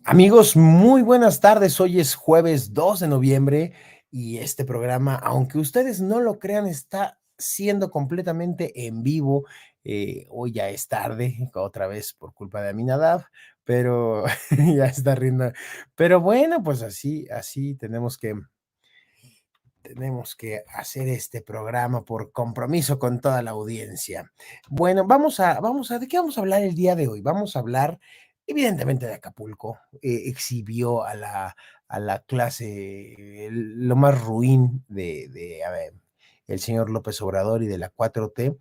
Amigos, muy buenas tardes. Hoy es jueves 2 de noviembre y este programa, aunque ustedes no lo crean, está siendo completamente en vivo. Hoy ya es tarde, otra vez por culpa de Aminadab, pero ya está riendo. Pero bueno, pues así tenemos que hacer este programa por compromiso con toda la audiencia. Bueno, ¿de qué vamos a hablar el día de hoy? Vamos a hablar, evidentemente, de Acapulco. Exhibió a la clase lo más ruin a ver, el señor López Obrador y de la 4T,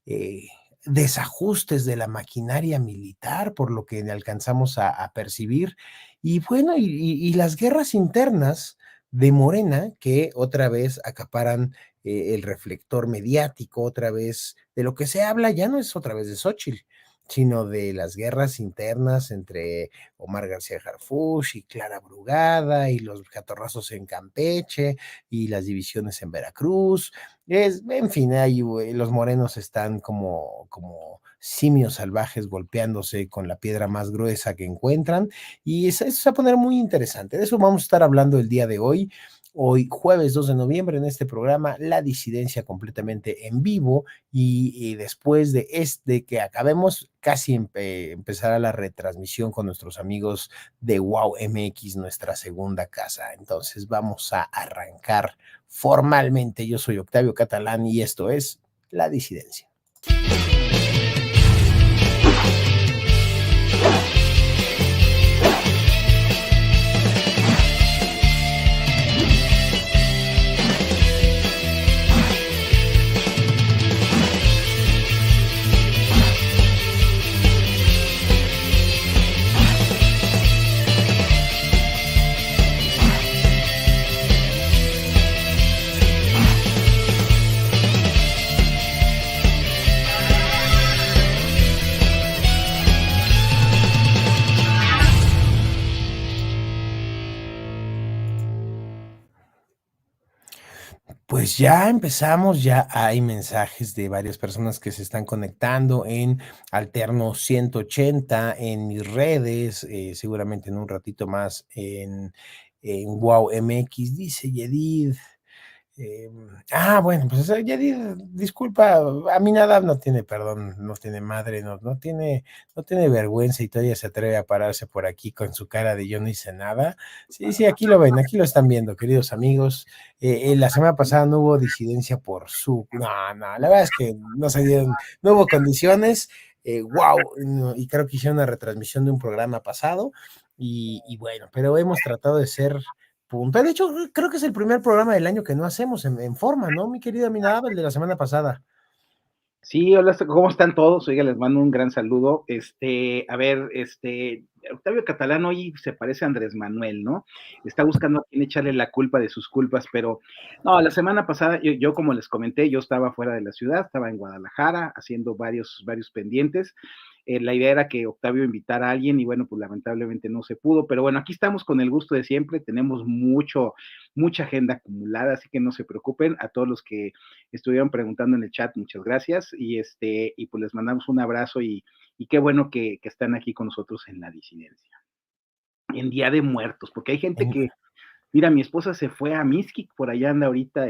eh, desajustes de la maquinaria militar, por lo que alcanzamos a percibir, y bueno, y las guerras internas de Morena, que otra vez acaparan el reflector mediático, otra vez de lo que se habla, ya no es otra vez de Xóchitl, sino de las guerras internas entre Omar García Harfuch y Clara Brugada, y los catorrazos en Campeche, y las divisiones en Veracruz. En fin, los morenos están como simios salvajes golpeándose con la piedra más gruesa que encuentran, y eso se va a poner muy interesante. De eso vamos a estar hablando el día de hoy. Hoy, jueves 2 de noviembre, en este programa, La Disidencia completamente en vivo, y después de que acabemos, casi empezará la retransmisión con nuestros amigos de Wow MX, nuestra segunda casa. Entonces vamos a arrancar formalmente. Yo soy Octavio Catalán y esto es La Disidencia. Pues ya empezamos, ya hay mensajes de varias personas que se están conectando en Alterno 180, en mis redes, seguramente en un ratito más en Wow MX, dice Yedid. Bueno, pues Yedid, disculpa, Aminadab no tiene perdón, no tiene madre, no tiene vergüenza y todavía se atreve a pararse por aquí con su cara de yo no hice nada. Sí, sí, aquí lo ven, aquí lo están viendo, queridos amigos. La semana pasada no hubo disidencia por su. No, no, la verdad es que no se dieron, no hubo condiciones. Wow, y creo que hicieron una retransmisión de un programa pasado. Y bueno, pero hemos tratado de ser puntual. De hecho, creo que es el primer programa del año que no hacemos en forma, ¿no, mi querida Minada? El de la semana pasada. Sí, hola, ¿cómo están todos? Oiga, les mando un gran saludo. A ver, Octavio Catalán hoy se parece a Andrés Manuel, ¿no? Está buscando a quién echarle la culpa de sus culpas, pero no, la semana pasada, yo como les comenté, yo estaba fuera de la ciudad, estaba en Guadalajara haciendo varios pendientes. La idea era que Octavio invitara a alguien y bueno, pues lamentablemente no se pudo, pero bueno, aquí estamos con el gusto de siempre, tenemos mucha agenda acumulada, así que no se preocupen. A todos los que estuvieron preguntando en el chat, muchas gracias, y pues les mandamos un abrazo y qué bueno que están aquí con nosotros en la disidencia, en Día de Muertos, porque hay gente En- que, mira, mi esposa se fue a Mixquic, por allá anda ahorita,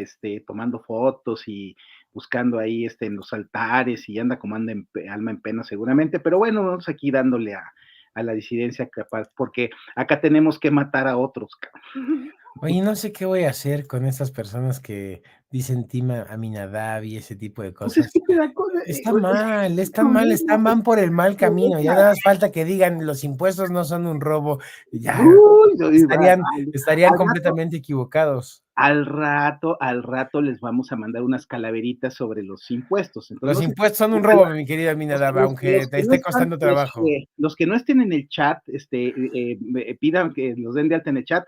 tomando fotos y buscando ahí, en los altares, y anda como anda alma en pena seguramente, pero bueno, vamos aquí dándole a la disidencia capaz, porque acá tenemos que matar a otros, cabrón. Oye, no sé qué voy a hacer con estas personas que dicen Tima Aminadab y ese tipo de Pues es cosas. que te da cosa, Está oye, mal, es está lo mal, mismo, van por el mal por camino. Ya nada más falta que digan los impuestos no son un robo. Ya uy, no, estarían al rato, completamente equivocados. al rato les vamos a mandar unas calaveritas sobre los impuestos. Entonces, Los no sé, impuestos son un a robo, mi querida Aminadab, aunque los te que no esté están, costando trabajo. los que no estén en el chat, pidan que los den de alta en el chat,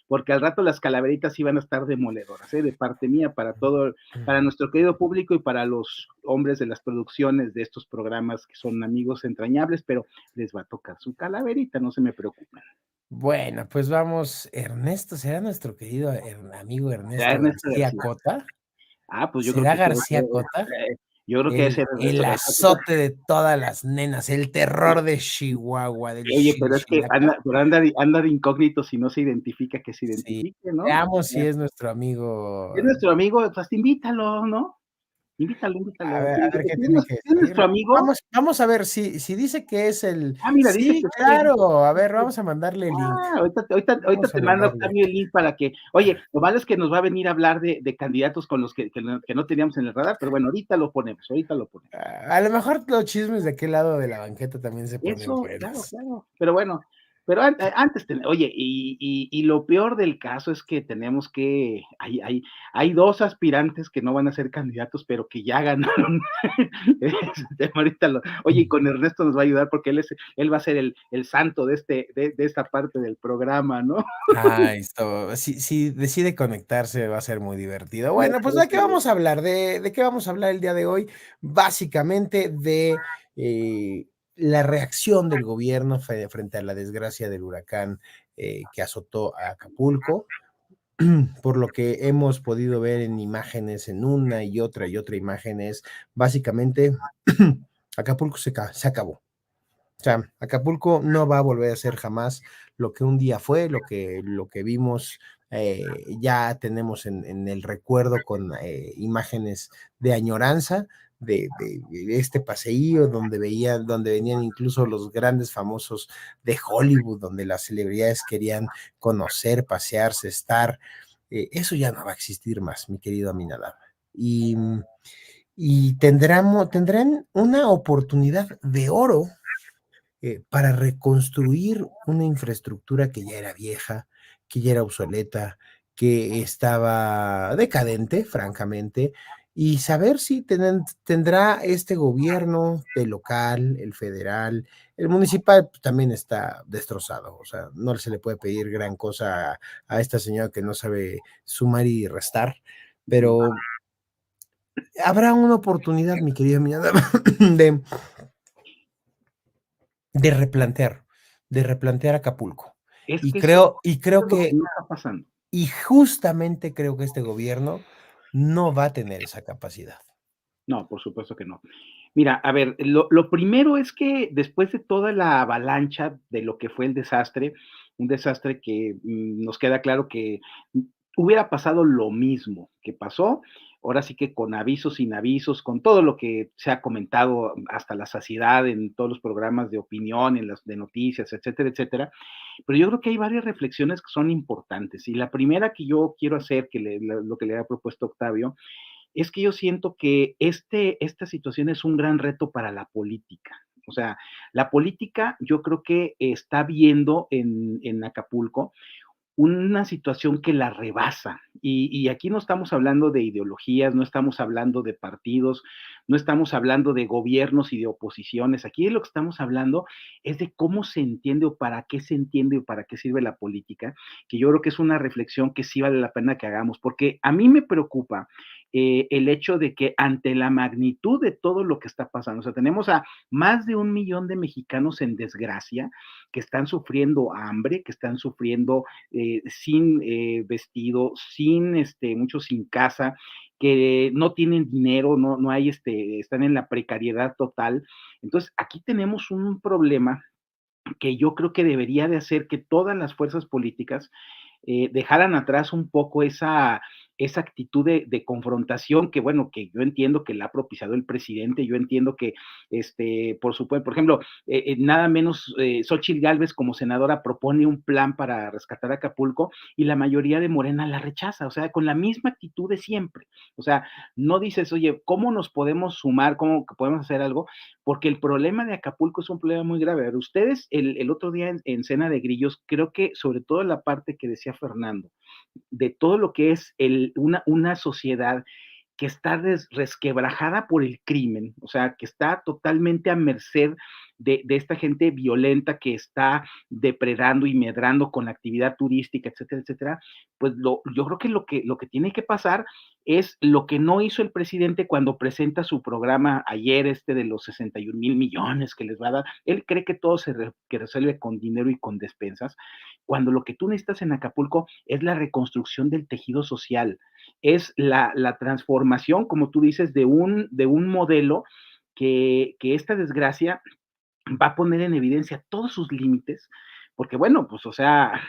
porque al rato las calaveritas iban a estar demoledoras, de parte mía, para todo, para nuestro querido público y para los hombres de las producciones de estos programas que son amigos entrañables, pero les va a tocar su calaverita, no se me preocupen. Bueno, pues vamos, Ernesto, ¿será nuestro querido amigo ¿Será Ernesto Ernesto García García? Cota? Ah, pues yo creo ¿Será que sí va a García ser. Cota? Yo creo que ese era El Ernesto azote de todas las nenas, el terror de Chihuahua, del Oye, pero es que Chinchinaca. anda de incógnito, si no se identifica, que se Sí, identifique, ¿no? veamos Ya, si es nuestro amigo. es nuestro amigo, pues invítalo, ¿no? Invítalo, invítalo. Si A ver qué si tiene que es decir. nuestro amigo, Vamos a ver si dice que es el mira, dice sí, que sí. claro, a ver, vamos a mandarle el link. Ahorita Vamos a te manda mandarle. Octavio el link para que, oye, lo malo es que nos va a venir a hablar de candidatos con los que no teníamos en el radar, pero bueno, ahorita lo ponemos, ahorita lo ponemos. A lo mejor los chismes de aquel lado de la banqueta también se ponen Eso, claro, buenos. claro. Pero bueno, pero antes, oye, y lo peor del caso es que tenemos que, hay dos aspirantes que no van a ser candidatos, pero que ya ganaron. Ahorita oye, y con Ernesto nos va a ayudar porque él va a ser el santo de esta parte del programa, ¿no? Esto, si decide conectarse va a ser muy divertido. Va a Bueno, pues ser ¿de qué vamos a hablar? ¿De qué vamos a hablar el día de hoy? Básicamente de la reacción del gobierno frente a la desgracia del huracán que azotó a Acapulco. Por lo que hemos podido ver en imágenes, en una y otra imagen, es básicamente Acapulco se acabó. O sea, Acapulco no va a volver a ser jamás lo que un día fue, lo que vimos, ya tenemos en el recuerdo con imágenes de añoranza de este paseío donde venían incluso los grandes famosos de Hollywood, donde las celebridades querían conocer, pasearse, estar. Eso ya no va a existir más, mi querido Aminadab. Y, y tendrán una oportunidad de oro para reconstruir una infraestructura que ya era vieja, que ya era obsoleta, que estaba decadente, francamente, y saber si tendrá este gobierno, el local, el federal, el municipal pues, también está destrozado, o sea, no se le puede pedir gran cosa a esta señora que no sabe sumar y restar, pero habrá una oportunidad, mi querida Miranda, de de replantear, de replantear Acapulco. Es Y que eso creo es lo que que, no está pasando. y justamente creo que este gobierno no va a tener esa capacidad. No, por supuesto que no. Mira, a ver, lo primero es que después de toda la avalancha de lo que fue el desastre, un desastre que nos queda claro que hubiera pasado lo mismo que pasó, ahora sí que con avisos, sin avisos, con todo lo que se ha comentado hasta la saciedad en todos los programas de opinión, en las de noticias, etcétera, etcétera. Pero yo creo que hay varias reflexiones que son importantes. Y la primera que yo quiero hacer, lo que le ha propuesto Octavio, es que yo siento que esta situación es un gran reto para la política. O sea, la política yo creo que está viendo en Acapulco una situación que la rebasa. Y aquí no estamos hablando de ideologías, no estamos hablando de partidos, no estamos hablando de gobiernos y de oposiciones. Aquí lo que estamos hablando es de cómo se entiende o para qué se entiende o para qué sirve la política, que yo creo que es una reflexión que sí vale la pena que hagamos, porque a mí me preocupa el hecho de que ante la magnitud de todo lo que está pasando, o sea, tenemos a más de 1 millón de mexicanos en desgracia, que están sufriendo hambre, que están sufriendo sin vestido, muchos sin casa, que no tienen dinero, no hay, están en la precariedad total. Entonces, aquí tenemos un problema que yo creo que debería de hacer que todas las fuerzas políticas dejaran atrás un poco esa actitud de confrontación que, bueno, que yo entiendo que la ha propiciado el presidente, yo entiendo que, por supuesto, por ejemplo, nada menos Xochitl Gálvez como senadora propone un plan para rescatar Acapulco y la mayoría de Morena la rechaza, o sea, con la misma actitud de siempre. O sea, no dices, oye, ¿cómo nos podemos sumar? ¿Cómo podemos hacer algo? Porque el problema de Acapulco es un problema muy grave. A ver, ustedes el otro día en Cena de Grillos, creo que sobre todo la parte que decía Fernando, de todo lo que es una sociedad que está resquebrajada por el crimen, o sea, que está totalmente a merced de esta gente violenta que está depredando y medrando con la actividad turística, etcétera, etcétera, pues yo creo que lo que tiene que pasar es lo que no hizo el presidente cuando presenta su programa ayer, de los 61,000 millones que les va a dar. Él cree que todo que resuelve con dinero y con despensas, cuando lo que tú necesitas en Acapulco es la reconstrucción del tejido social. es la transformación, como tú dices, de un modelo que esta desgracia va a poner en evidencia todos sus límites, porque bueno, pues o sea,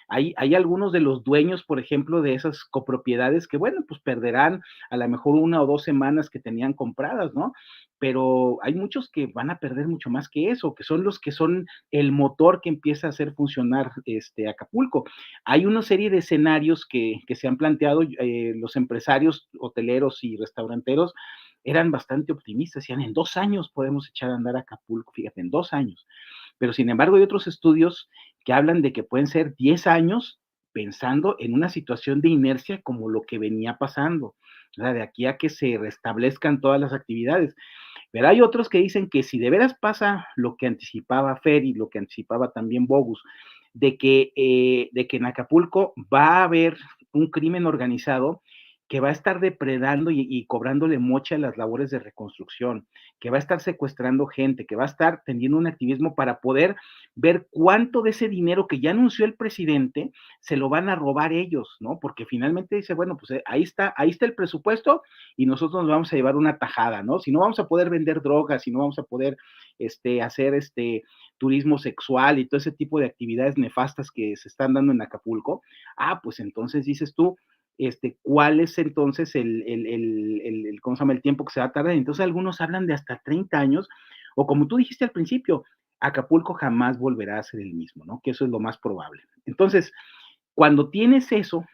hay algunos de los dueños, por ejemplo, de esas copropiedades que bueno, pues perderán a lo mejor 1 o 2 semanas que tenían compradas, ¿no? Pero hay muchos que van a perder mucho más que eso, que son los que son el motor que empieza a hacer funcionar Acapulco. Hay una serie de escenarios que se han planteado los empresarios hoteleros y restauranteros eran bastante optimistas, decían, en 2 años podemos echar a andar Acapulco, fíjate, en 2 años. Pero sin embargo hay otros estudios que hablan de que pueden ser 10 años pensando en una situación de inercia como lo que venía pasando, o sea, de aquí a que se restablezcan todas las actividades. Pero hay otros que dicen que si de veras pasa lo que anticipaba Fer y lo que anticipaba también Bogus, de que en Acapulco va a haber un crimen organizado que va a estar depredando y cobrándole mocha a las labores de reconstrucción, que va a estar secuestrando gente, que va a estar teniendo un activismo para poder ver cuánto de ese dinero que ya anunció el presidente se lo van a robar ellos, ¿no? Porque finalmente dice, bueno, pues ahí está el presupuesto y nosotros nos vamos a llevar una tajada, ¿no? Si no vamos a poder vender drogas, si no vamos a poder hacer turismo sexual y todo ese tipo de actividades nefastas que se están dando en Acapulco, pues entonces dices tú, cuál es entonces ¿cómo se llama? El tiempo que se va a tardar. Entonces algunos hablan de hasta 30 años, o como tú dijiste al principio, Acapulco jamás volverá a ser el mismo, ¿no? Que eso es lo más probable. Entonces, cuando tienes eso,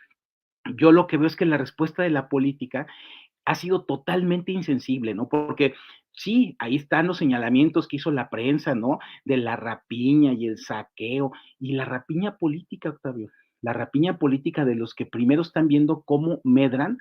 yo lo que veo es que la respuesta de la política ha sido totalmente insensible, ¿no? Porque sí, ahí están los señalamientos que hizo la prensa, ¿no? De la rapiña y el saqueo, y la rapiña política, Octavio, la rapiña política de los que primero están viendo cómo medran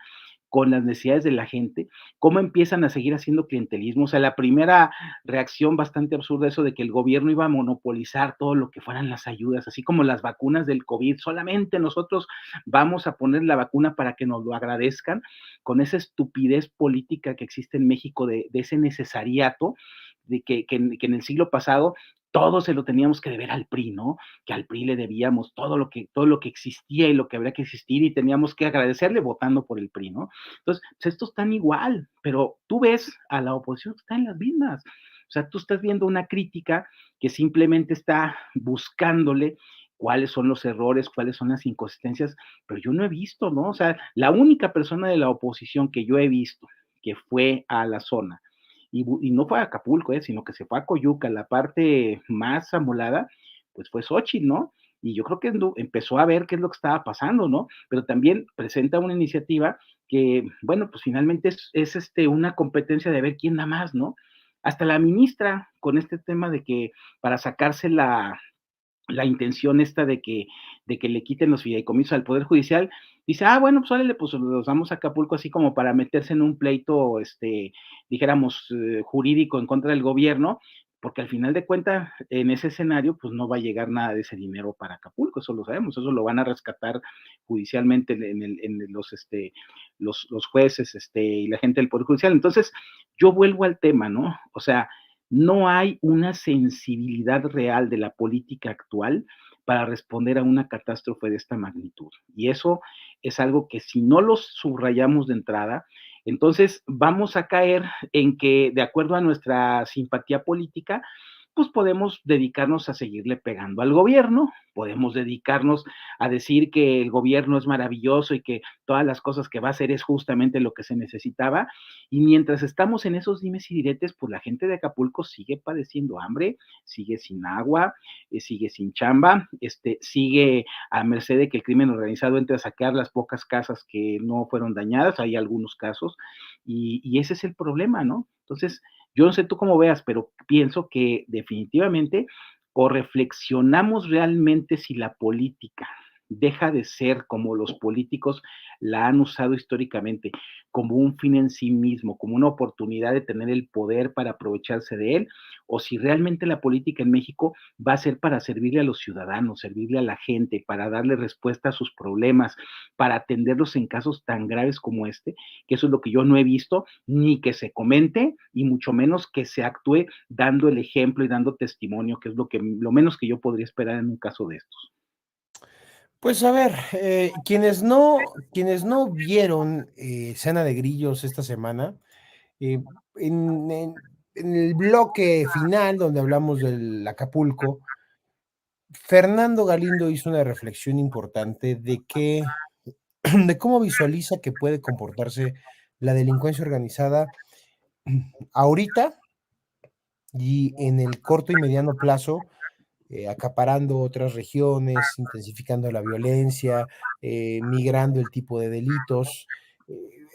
con las necesidades de la gente, cómo empiezan a seguir haciendo clientelismo. O sea, la primera reacción bastante absurda, eso de que el gobierno iba a monopolizar todo lo que fueran las ayudas, así como las vacunas del COVID. Solamente nosotros vamos a poner la vacuna para que nos lo agradezcan, con esa estupidez política que existe en México de ese necesariato, de que en el siglo pasado todo se lo teníamos que deber al PRI, ¿no? Que al PRI le debíamos todo lo que existía y lo que habría que existir y teníamos que agradecerle votando por el PRI, ¿no? Entonces, pues estos están igual, pero tú ves a la oposición que está en las mismas. O sea, tú estás viendo una crítica que simplemente está buscándole cuáles son los errores, cuáles son las inconsistencias, pero yo no he visto, ¿no? O sea, la única persona de la oposición que yo he visto que fue a la zona y no fue a Acapulco, sino que se fue a Coyuca, la parte más amolada, pues fue Xochitl, ¿no? Y yo creo que empezó a ver qué es lo que estaba pasando, ¿no? Pero también presenta una iniciativa que, bueno, pues finalmente es una competencia de ver quién da más, ¿no? Hasta la ministra con este tema de que para sacarse la intención esta de que le quiten los fideicomisos al Poder Judicial, dice, bueno, pues órale, pues los vamos a Acapulco así como para meterse en un pleito, dijéramos, jurídico en contra del gobierno, porque al final de cuentas, en ese escenario, pues no va a llegar nada de ese dinero para Acapulco, eso lo sabemos, eso lo van a rescatar judicialmente los jueces, y la gente del Poder Judicial. Entonces, yo vuelvo al tema, ¿no? O sea, no hay una sensibilidad real de la política actual para responder a una catástrofe de esta magnitud. Y eso es algo que si no lo subrayamos de entrada, entonces vamos a caer en que, de acuerdo a nuestra simpatía política, pues podemos dedicarnos a seguirle pegando al gobierno, podemos dedicarnos a decir que el gobierno es maravilloso y que todas las cosas que va a hacer es justamente lo que se necesitaba, y mientras estamos en esos dimes y diretes, pues la gente de Acapulco sigue padeciendo hambre, sigue sin agua, sigue sin chamba, sigue a merced de que el crimen organizado entre a saquear las pocas casas que no fueron dañadas, hay algunos casos, y ese es el problema, ¿no? Entonces, yo no sé tú cómo veas, pero pienso que definitivamente o reflexionamos realmente si la política deja de ser como los políticos la han usado históricamente, como un fin en sí mismo, como una oportunidad de tener el poder para aprovecharse de él, o si realmente la política en México va a ser para servirle a los ciudadanos, servirle a la gente, para darle respuesta a sus problemas, para atenderlos en casos tan graves como que eso es lo que yo no he visto, ni que se comente, y mucho menos que se actúe dando el ejemplo y dando testimonio, que es lo menos que yo podría esperar en un caso de estos. Pues a ver, quienes no vieron Cena de Grillos esta semana, eh, en el bloque final donde hablamos del Acapulco, Fernando Galindo hizo una reflexión importante de cómo visualiza que puede comportarse la delincuencia organizada ahorita y en el corto y mediano plazo, acaparando otras regiones, intensificando la violencia, migrando el tipo de delitos.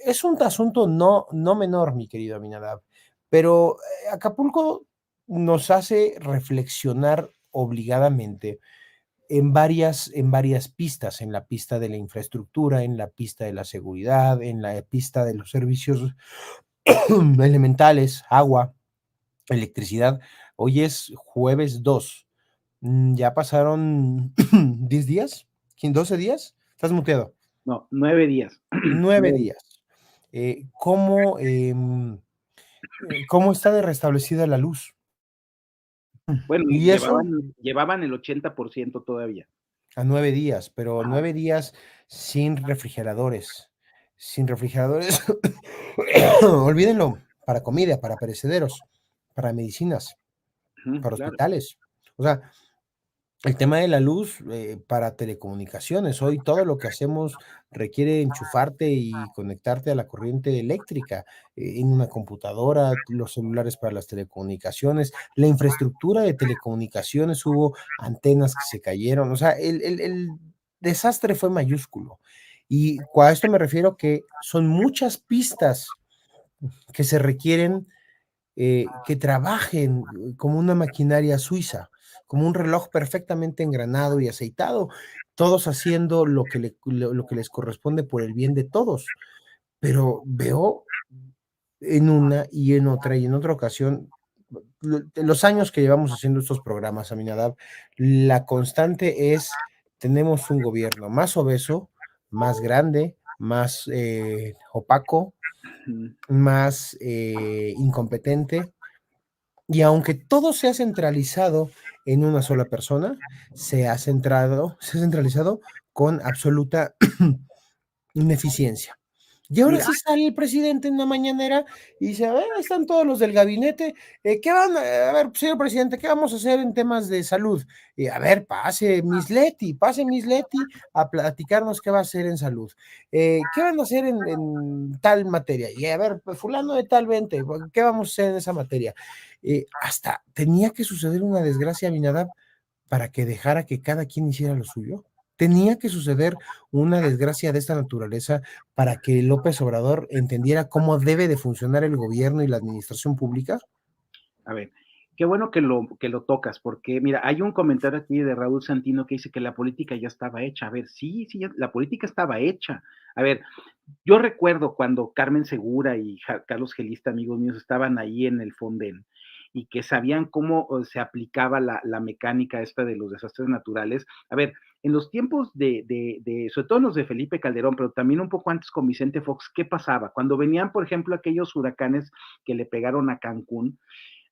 Es un asunto no menor, mi querido Aminadab, pero Acapulco nos hace reflexionar obligadamente en varias pistas, en la pista de la infraestructura, en la pista de la seguridad, en la pista de los servicios elementales, agua, electricidad. Hoy es jueves 2. Ya pasaron 10 días, 12 días. Estás muteado. No, 9 días. 9 9 días. días. ¿Cómo, cómo está de restablecida la luz? Bueno, Y eso llevaban el 80% todavía. a 9 días, pero Ajá. 9 días sin refrigeradores. Sin refrigeradores, olvídenlo, para comida, para perecederos, para medicinas, Ujú, para claro. hospitales. O sea, el tema de la luz, para telecomunicaciones. Hoy todo lo que hacemos requiere enchufarte y conectarte a la corriente eléctrica, en una computadora, los celulares para las telecomunicaciones, la infraestructura de telecomunicaciones, hubo antenas que se cayeron, o sea, el desastre fue mayúsculo. Y a esto me refiero que son muchas pistas que se requieren que trabajen como una maquinaria suiza, como un reloj perfectamente engranado y aceitado, todos haciendo lo que les corresponde por el bien de todos. Pero veo en una y en otra y en otra ocasión, los años que llevamos haciendo estos programas, Aminadab, la constante es, tenemos un gobierno más obeso, más grande, más opaco, Ujú. más incompetente, y aunque todo se ha centralizado en una sola persona, se ha centralizado con absoluta ineficiencia. Y ahora Mira, sí sale el presidente en la mañanera y dice, a ver, ahí están todos los del gabinete, ¿qué van a ver, señor presidente, qué vamos a hacer en temas de salud? A ver, pase Misleti a platicarnos qué va a hacer en salud. ¿Qué van a hacer en tal materia? Y a ver, pues, fulano de tal vente, ¿qué vamos a hacer en esa materia? Hasta tenía que suceder una desgracia, Abinadab, para que dejara que cada quien hiciera lo suyo. Tenía que suceder una desgracia de esta naturaleza para que López Obrador entendiera cómo debe de funcionar el gobierno y la administración pública. a ver, qué bueno que lo tocas, porque mira, hay un comentario aquí de Raúl Santino que dice que la política ya estaba hecha. A ver, sí, sí, la política estaba hecha. A ver, yo recuerdo cuando Carmen Segura y Carlos Gelista, amigos míos, estaban ahí en el Fonden y que sabían cómo se aplicaba la mecánica esta de los desastres naturales. A ver, en los tiempos sobre todo en los de Felipe Calderón, pero también un poco antes con Vicente Fox, ¿qué pasaba? Cuando venían, por ejemplo, aquellos huracanes que le pegaron a Cancún,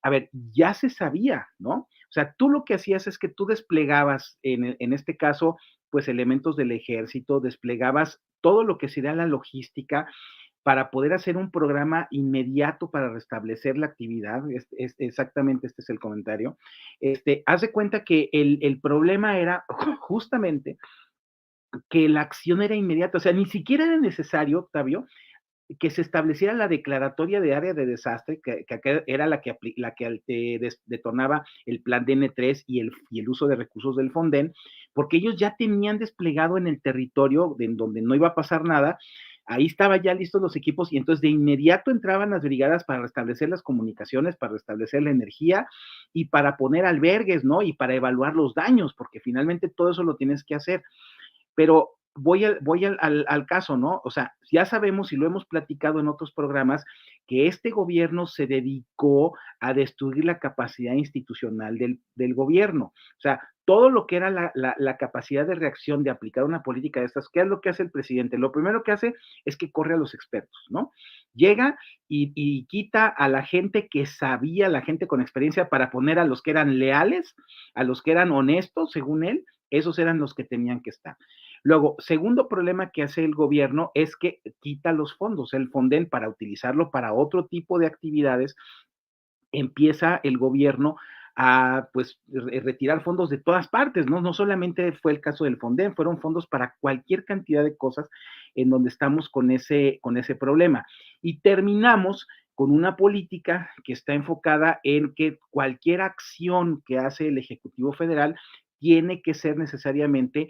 a ver, ya se sabía, ¿no? O sea, tú lo que hacías es que tú desplegabas, en este caso, pues elementos del ejército, desplegabas todo lo que sería la logística para poder hacer un programa inmediato para restablecer la actividad. Exactamente este es el comentario. Haz de cuenta que el problema era justamente que la acción era inmediata, o sea, ni siquiera era necesario, Octavio, que se estableciera la declaratoria de área de desastre, que era la que detonaba el plan DN3 y el uso de recursos del Fonden, porque ellos ya tenían desplegado en el territorio en donde no iba a pasar nada, ahí estaban ya listos los equipos y entonces de inmediato entraban las brigadas para restablecer las comunicaciones, para restablecer la energía y para poner albergues, ¿no? Y para evaluar los daños, porque finalmente todo eso lo tienes que hacer. Pero voy al caso, ¿no? O sea, ya sabemos y lo hemos platicado en otros programas que este gobierno se dedicó a destruir la capacidad institucional del gobierno. O sea, todo lo que era la capacidad de reacción de aplicar una política de estas, ¿qué es lo que hace el presidente? Lo primero que hace es que corre a los expertos, ¿no? Llega y quita a la gente que sabía, la gente con experiencia, para poner a los que eran leales, a los que eran honestos, según él, esos eran los que tenían que estar. Luego, segundo problema que hace el gobierno es que quita los fondos, el Fonden, para utilizarlo para otro tipo de actividades. Empieza el gobierno a, pues, retirar fondos de todas partes, ¿no? No solamente fue el caso del Fonden, fueron fondos para cualquier cantidad de cosas en donde estamos con ese problema. Y terminamos con una política que está enfocada en que cualquier acción que hace el Ejecutivo Federal tiene que ser necesariamente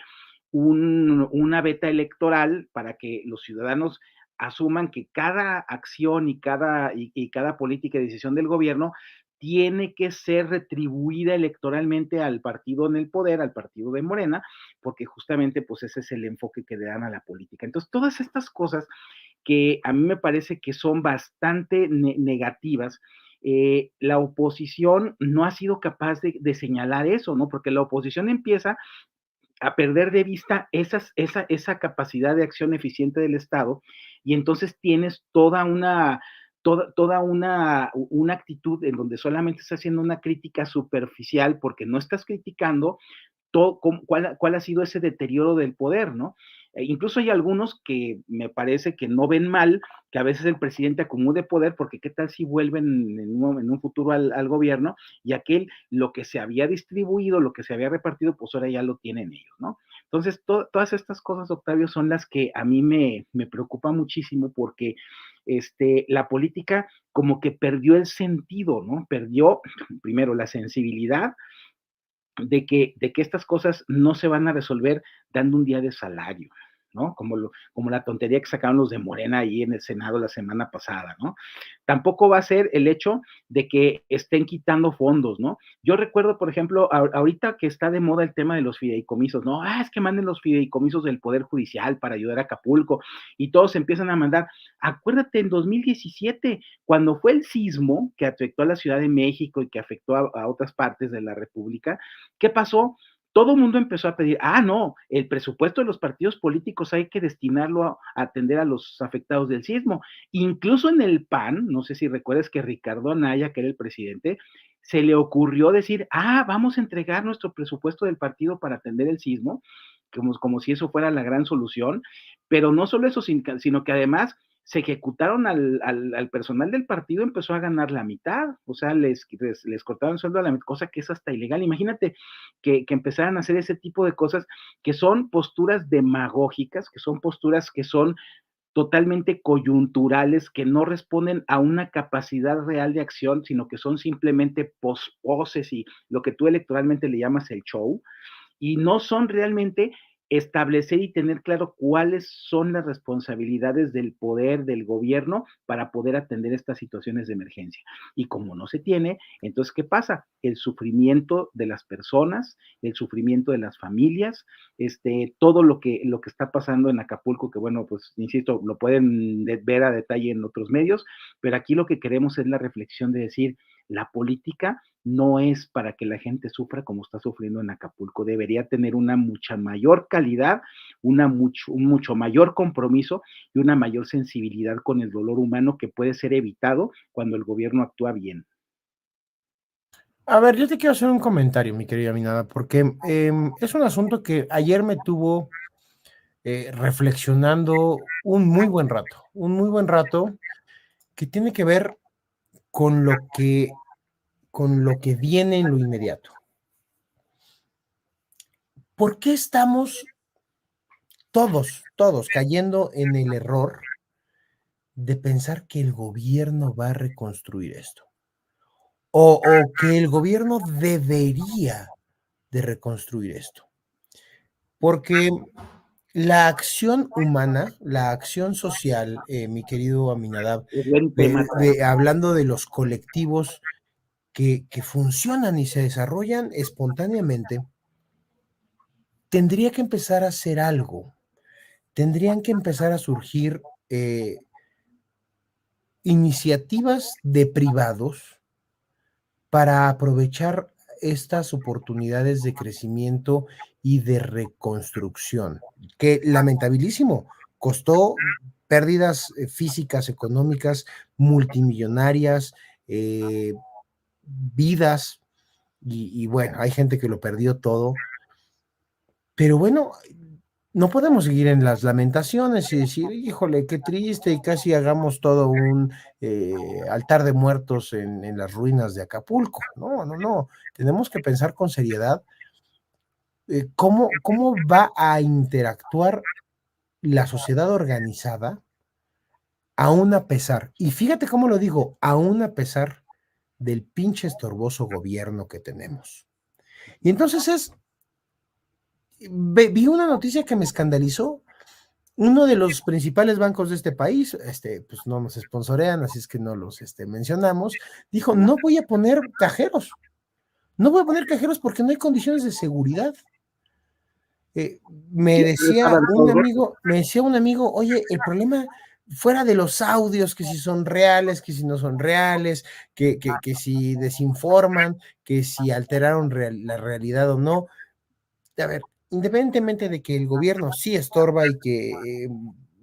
una beta electoral para que los ciudadanos asuman que cada acción y cada política y decisión del gobierno tiene que ser retribuida electoralmente al partido en el poder, al partido de Morena, porque justamente pues ese es el enfoque que le dan a la política. Entonces, todas estas cosas que a mí me parece que son bastante negativas, la oposición no ha sido capaz de señalar eso, ¿no? Porque la oposición empieza a perder de vista esa capacidad de acción eficiente del Estado y entonces tienes una actitud en donde solamente estás haciendo una crítica superficial porque no estás criticando cuál ha sido ese deterioro del poder, ¿no? Incluso hay algunos que me parece que no ven mal que a veces el presidente acumule poder, porque qué tal si vuelven en un futuro al gobierno y aquel, lo que se había distribuido, lo que se había repartido, pues ahora ya lo tienen ellos, ¿no? Entonces, todas estas cosas, Octavio, son las que a mí me preocupa muchísimo porque la política como que perdió el sentido, ¿no? Perdió primero la sensibilidad de que estas cosas no se van a resolver dando un día de salario, ¿no? Como la tontería que sacaron los de Morena ahí en el Senado la semana pasada, ¿no? Tampoco va a ser el hecho de que estén quitando fondos, ¿no? Yo recuerdo, por ejemplo, ahorita que está de moda el tema de los fideicomisos, ¿no? Es que manden los fideicomisos del Poder Judicial para ayudar a Acapulco y todos empiezan a mandar. Acuérdate en 2017, cuando fue el sismo que afectó a la Ciudad de México y que afectó a otras partes de la República, ¿qué pasó? Todo el mundo empezó a pedir, no, el presupuesto de los partidos políticos hay que destinarlo a atender a los afectados del sismo. Incluso en el PAN, no sé si recuerdas que Ricardo Anaya, que era el presidente, se le ocurrió decir, vamos a entregar nuestro presupuesto del partido para atender el sismo, como si eso fuera la gran solución, pero no solo eso, sino que además se ejecutaron al personal del partido, empezó a ganar la mitad, o sea, les cortaron el sueldo a la mitad, cosa que es hasta ilegal. Imagínate que empezaran a hacer ese tipo de cosas que son posturas demagógicas, que son posturas que son totalmente coyunturales, que no responden a una capacidad real de acción, sino que son simplemente poses y lo que tú electoralmente le llamas el show, y no son realmente establecer y tener claro cuáles son las responsabilidades del poder, del gobierno, para poder atender estas situaciones de emergencia. Y como no se tiene, entonces, ¿qué pasa? El sufrimiento de las personas, el sufrimiento de las familias, todo lo que está pasando en Acapulco, que bueno, pues, insisto, lo pueden ver a detalle en otros medios, pero aquí lo que queremos es la reflexión de decir, la política no es para que la gente sufra como está sufriendo en Acapulco, debería tener una mucha mayor calidad, un mucho mayor compromiso y una mayor sensibilidad con el dolor humano que puede ser evitado cuando el gobierno actúa bien. A ver, yo te quiero hacer un comentario, mi querida Minada, porque es un asunto que ayer me tuvo reflexionando un muy buen rato, que tiene que ver con con lo que viene en lo inmediato. ¿Por qué estamos todos cayendo en el error de pensar que el gobierno va a reconstruir esto? O que el gobierno debería de reconstruir esto. Porque la acción humana, la acción social, mi querido Aminadab, Es buen tema. hablando de los colectivos que funcionan y se desarrollan espontáneamente, tendría que empezar a hacer algo. Tendrían que empezar a surgir iniciativas de privados para aprovechar estas oportunidades de crecimiento y de reconstrucción, que lamentabilísimo costó pérdidas físicas, económicas, multimillonarias, vidas, y bueno, hay gente que lo perdió todo, pero bueno, no podemos seguir en las lamentaciones y decir, híjole, qué triste, y casi hagamos todo un altar de muertos en las ruinas de Acapulco. No, no, no. Tenemos que pensar con seriedad cómo va a interactuar la sociedad organizada aún a pesar, y fíjate cómo lo digo, aún a pesar del pinche estorboso gobierno que tenemos. Y entonces vi una noticia que me escandalizó. Uno de los principales bancos de este país, pues no nos sponsorean, así es que no los mencionamos, dijo, Ajá. no voy a poner cajeros, no voy a poner cajeros porque no hay condiciones de seguridad. Sí, estaban todos rotos. Me decía un amigo, oye, el problema fuera de los audios, que si son reales, que si no son reales, que si desinforman, que si alteraron la realidad o no. A ver, independientemente de que el gobierno sí estorba y que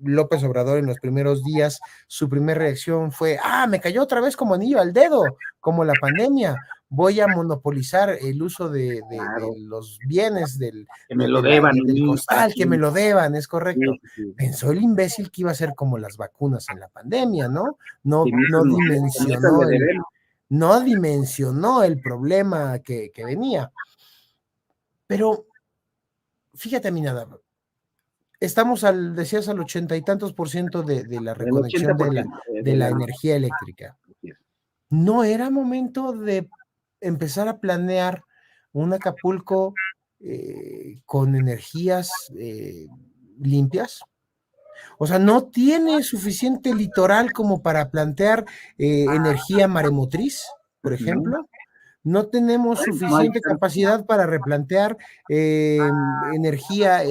López Obrador en los primeros días, su primera reacción fue, me cayó otra vez como anillo al dedo, como la pandemia, voy a monopolizar el uso de Claro, los bienes que me lo deban a del mí para costal, que me siempre. lo deban, es Sí, correcto. sí, sí. Pensó el imbécil que iba a ser como las vacunas en la pandemia, ¿no? No, Cenizas nos cenizas le debemos. no dimensionó el problema que venía. Pero fíjate a mí nada, estamos decías, al 80 y tantos % de la El reconexión 80% de de la la luz. energía eléctrica. Así es. ¿No era momento de empezar a planear un Acapulco con energías limpias? O sea, no tiene suficiente litoral como para plantear energía maremotriz, por Ujú. ejemplo. No tenemos Bueno, no hay suficiente chance. capacidad para replantear energía,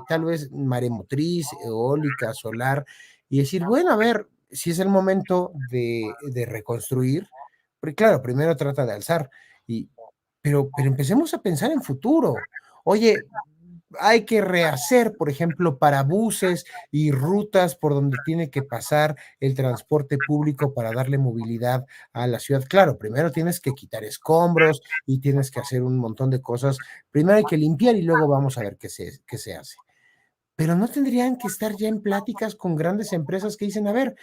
tal vez maremotriz, eólica, solar, y decir, bueno, a ver, si es el momento de reconstruir, porque claro, primero trata de alzar, y, pero empecemos a pensar en futuro. Oye, hay que rehacer, por ejemplo, parabuses y rutas por donde tiene que pasar el transporte público para darle movilidad a la ciudad. Claro, primero tienes que quitar escombros y tienes que hacer un montón de cosas. Primero hay que limpiar y luego vamos a ver qué se hace. Pero no tendrían que estar ya en pláticas con grandes empresas que dicen, a ver,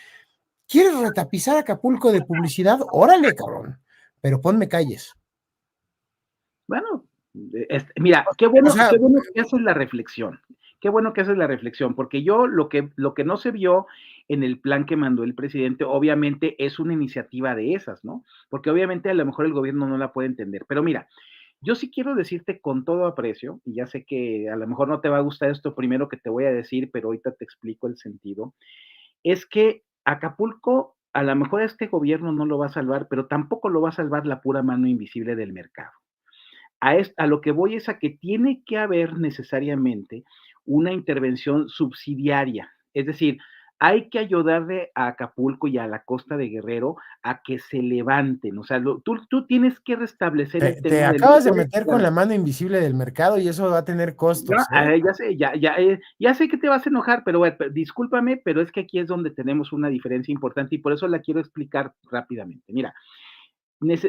¿quieres retapizar Acapulco de publicidad? Órale, cabrón, pero ponme calles. Bueno, mira, O sea, qué bueno que haces la reflexión. Qué bueno que haces la reflexión, porque yo lo que no se vio en el plan que mandó el presidente, obviamente es una iniciativa de esas, ¿no? Porque obviamente a lo mejor el gobierno no la puede entender. Pero mira, yo sí quiero decirte con todo aprecio, y ya sé que a lo mejor no te va a gustar esto primero que te voy a decir, pero ahorita te explico el sentido, es que Acapulco, a lo mejor este gobierno no lo va a salvar, pero tampoco lo va a salvar la pura mano invisible del mercado. A lo que voy es a que tiene que haber necesariamente una intervención subsidiaria. Es decir, hay que ayudarle a Acapulco y a la costa de Guerrero a que se levanten. O sea, tú tienes que restablecer el te tema del acabas de motor. meter con la mano invisible del mercado y eso va a tener Ya, costos, ¿eh? ya sé, ya sé que te vas a enojar, pero bueno, discúlpame, pero es que aquí es donde tenemos una diferencia importante y por eso la quiero explicar rápidamente. Mira,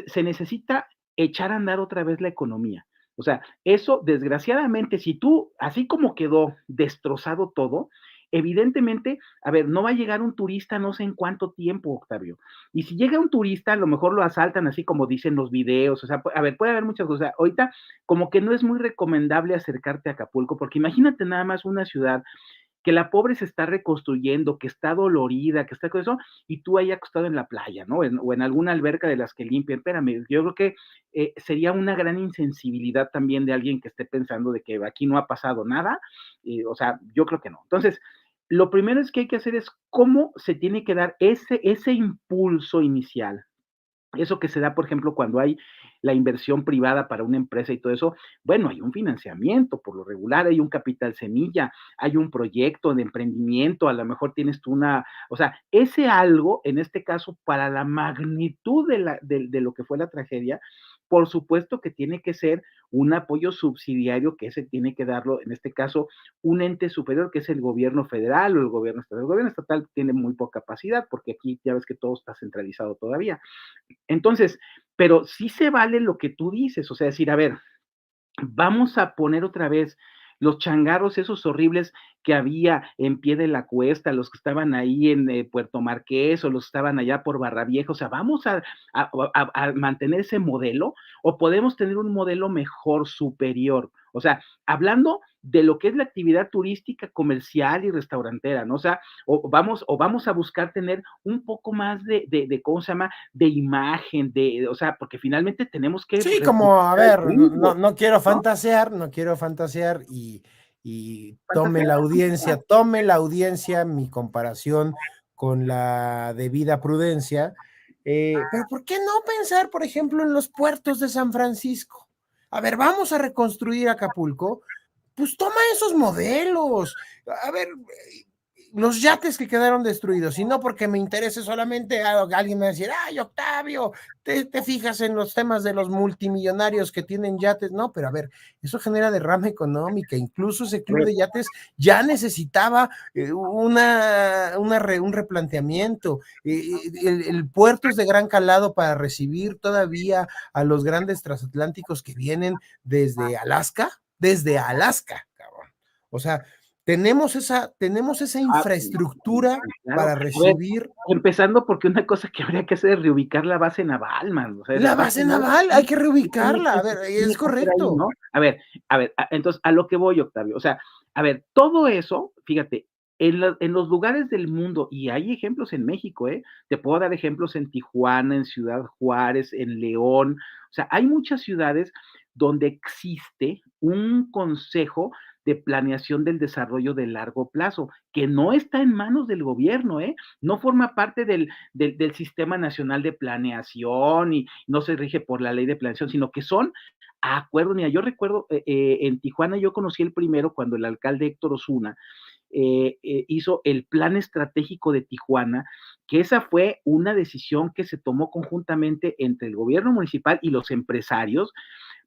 se necesita echar a andar otra vez la economía. O sea, eso desgraciadamente, si tú, así como quedó destrozado todo, evidentemente, a ver, no va a llegar un turista no sé en cuánto tiempo, Octavio. Y si llega un turista, a lo mejor lo asaltan así como dicen los videos. O sea, a ver, puede haber muchas cosas. Ahorita, como que no es muy recomendable acercarte a Acapulco, porque imagínate nada más una ciudad que la pobre se está reconstruyendo, que está dolorida, que está con eso, y tú ahí acostado en la playa, ¿no? O en alguna alberca de las que limpian. Espérame, yo creo que sería una gran insensibilidad también de alguien que esté pensando de que aquí no ha pasado nada. O sea, yo creo que no. Entonces, lo primero es que hay que hacer es cómo se tiene que dar ese impulso inicial, eso que se da, por ejemplo, cuando hay la inversión privada para una empresa y todo eso, bueno, hay un financiamiento, por lo regular hay un capital semilla, hay un proyecto de emprendimiento, a lo mejor tienes tú o sea, ese algo, en este caso, para la magnitud de lo que fue la tragedia, por supuesto que tiene que ser un apoyo subsidiario que ese tiene que darlo, en este caso, un ente superior que es el gobierno federal o el gobierno estatal. El gobierno estatal tiene muy poca capacidad porque aquí ya ves que todo está centralizado todavía. Entonces, pero sí se vale lo que tú dices, o sea, decir, a ver, vamos a poner otra vez los changarros esos horribles que había en pie de la cuesta, los que estaban ahí en Puerto Marqués o los que estaban allá por Barra Vieja, o sea, vamos a mantener ese modelo o podemos tener un modelo mejor, superior, o sea, hablando de lo que es la actividad turística, comercial y restaurantera, ¿no? O sea, o vamos a buscar tener un poco más ¿cómo se llama? De imagen, o sea, porque finalmente tenemos que Sí, como, a representar al ver, no, público, no quiero ¿no? fantasear, no quiero fantasear y Fantasía, fantasía. tome la audiencia mi comparación con la debida prudencia, pero ¿por qué no pensar, por ejemplo, en los puertos de San Francisco? A ver, vamos a reconstruir Acapulco, pues toma esos modelos. A ver, los yates que quedaron destruidos, y no porque me interese solamente, alguien me va a decir, ay, Octavio, te fijas en los temas de los multimillonarios que tienen yates, no, pero a ver, eso genera derrama económica, incluso ese A club ver, de yates ya necesitaba un replanteamiento, el puerto es de gran calado para recibir todavía a los grandes transatlánticos que vienen desde Alaska, cabrón. O sea, tenemos esa ah, infraestructura claro. para A ver, recibir empezando porque una cosa que habría que hacer es reubicar la base naval, man, o sea, la la base base naval naval, hay sí que sí tiene reubicarla, que a ver, tiene es que ser ahí, correcto. ¿no? Entonces, a lo que voy, Octavio, o sea, a ver, todo eso, fíjate, en los lugares del mundo, y hay ejemplos en México, te puedo dar ejemplos en Tijuana, en Ciudad Juárez, en León, o sea, hay muchas ciudades donde existe un consejo de planeación del desarrollo de largo plazo, que no está en manos del gobierno, no forma parte del Sistema Nacional de Planeación y no se rige por la ley de planeación, sino que son acuerdos. Mira, yo recuerdo en Tijuana, yo conocí el primero cuando el alcalde Héctor Osuna hizo el plan estratégico de Tijuana, que esa fue una decisión que se tomó conjuntamente entre el gobierno municipal y los empresarios,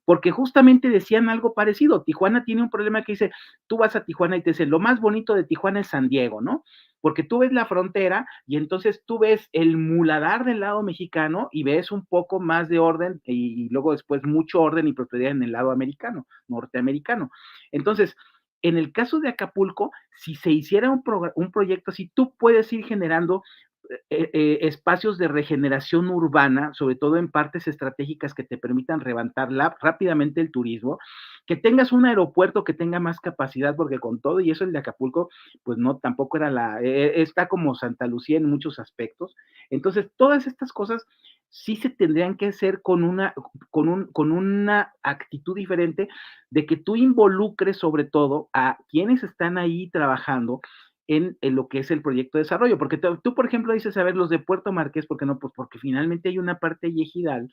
porque justamente decían algo parecido. Tijuana tiene un problema que dice, tú vas a Tijuana y te dicen, lo más bonito de Tijuana es San Diego, ¿no? Porque tú ves la frontera y entonces tú ves el muladar del lado mexicano y ves un poco más de orden y luego después mucho orden y prosperidad en el lado americano, norteamericano. Entonces, en el caso de Acapulco, si se hiciera un proyecto así, tú puedes ir generando espacios de regeneración urbana, sobre todo en partes estratégicas que te permitan levantar rápidamente el turismo, que tengas un aeropuerto que tenga más capacidad, porque con todo y eso el de Acapulco, pues no, tampoco era está como Santa Lucía en muchos aspectos. Entonces, todas estas cosas sí se tendrían que hacer con una actitud diferente de que tú involucres sobre todo a quienes están ahí trabajando en lo que es el proyecto de desarrollo, porque tú, por ejemplo, dices, a ver, los de Puerto Marqués, ¿por qué no? Pues porque finalmente hay una parte ejidal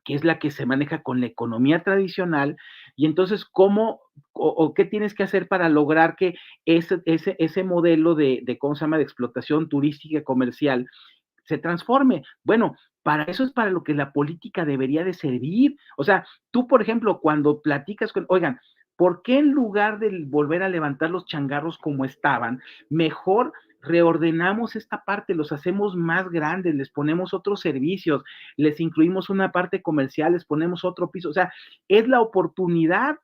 que es la que se maneja con la economía tradicional, y entonces, ¿cómo o qué tienes que hacer para lograr que ese modelo ¿cómo se llama?, de explotación turística comercial se transforme? Bueno, para eso es para lo que la política debería de servir. O sea, tú, por ejemplo, cuando platicas oigan, ¿por qué en lugar de volver a levantar los changarros como estaban, mejor reordenamos esta parte, los hacemos más grandes, les ponemos otros servicios, les incluimos una parte comercial, les ponemos otro piso? O sea, es la oportunidad,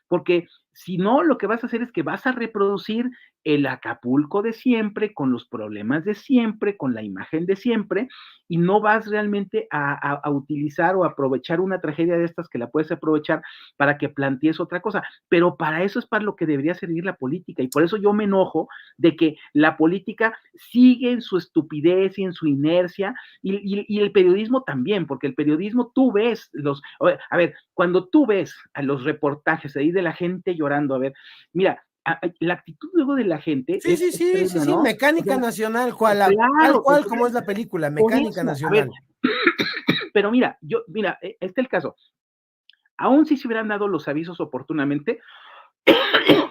porque si no, lo que vas a hacer es que vas a reproducir el Acapulco de siempre, con los problemas de siempre, con la imagen de siempre, y no vas realmente a utilizar o aprovechar una tragedia de estas que la puedes aprovechar para que plantees otra cosa. Pero para eso es para lo que debería servir la política, y por eso yo me enojo de que la política sigue en su estupidez y en su inercia, y el periodismo también, porque el periodismo tú ves a ver, cuando tú ves a los reportajes ahí de la gente llorando, a ver, mira, la actitud luego de la gente Sí, sí, es sí, sí, terrible, sí, ¿no? O sea, Mecánica Nacional, tal claro, cual como es la película, por Mecánica eso, a ver, Nacional. pero mira, este es el caso. Aún si se hubieran dado los avisos oportunamente,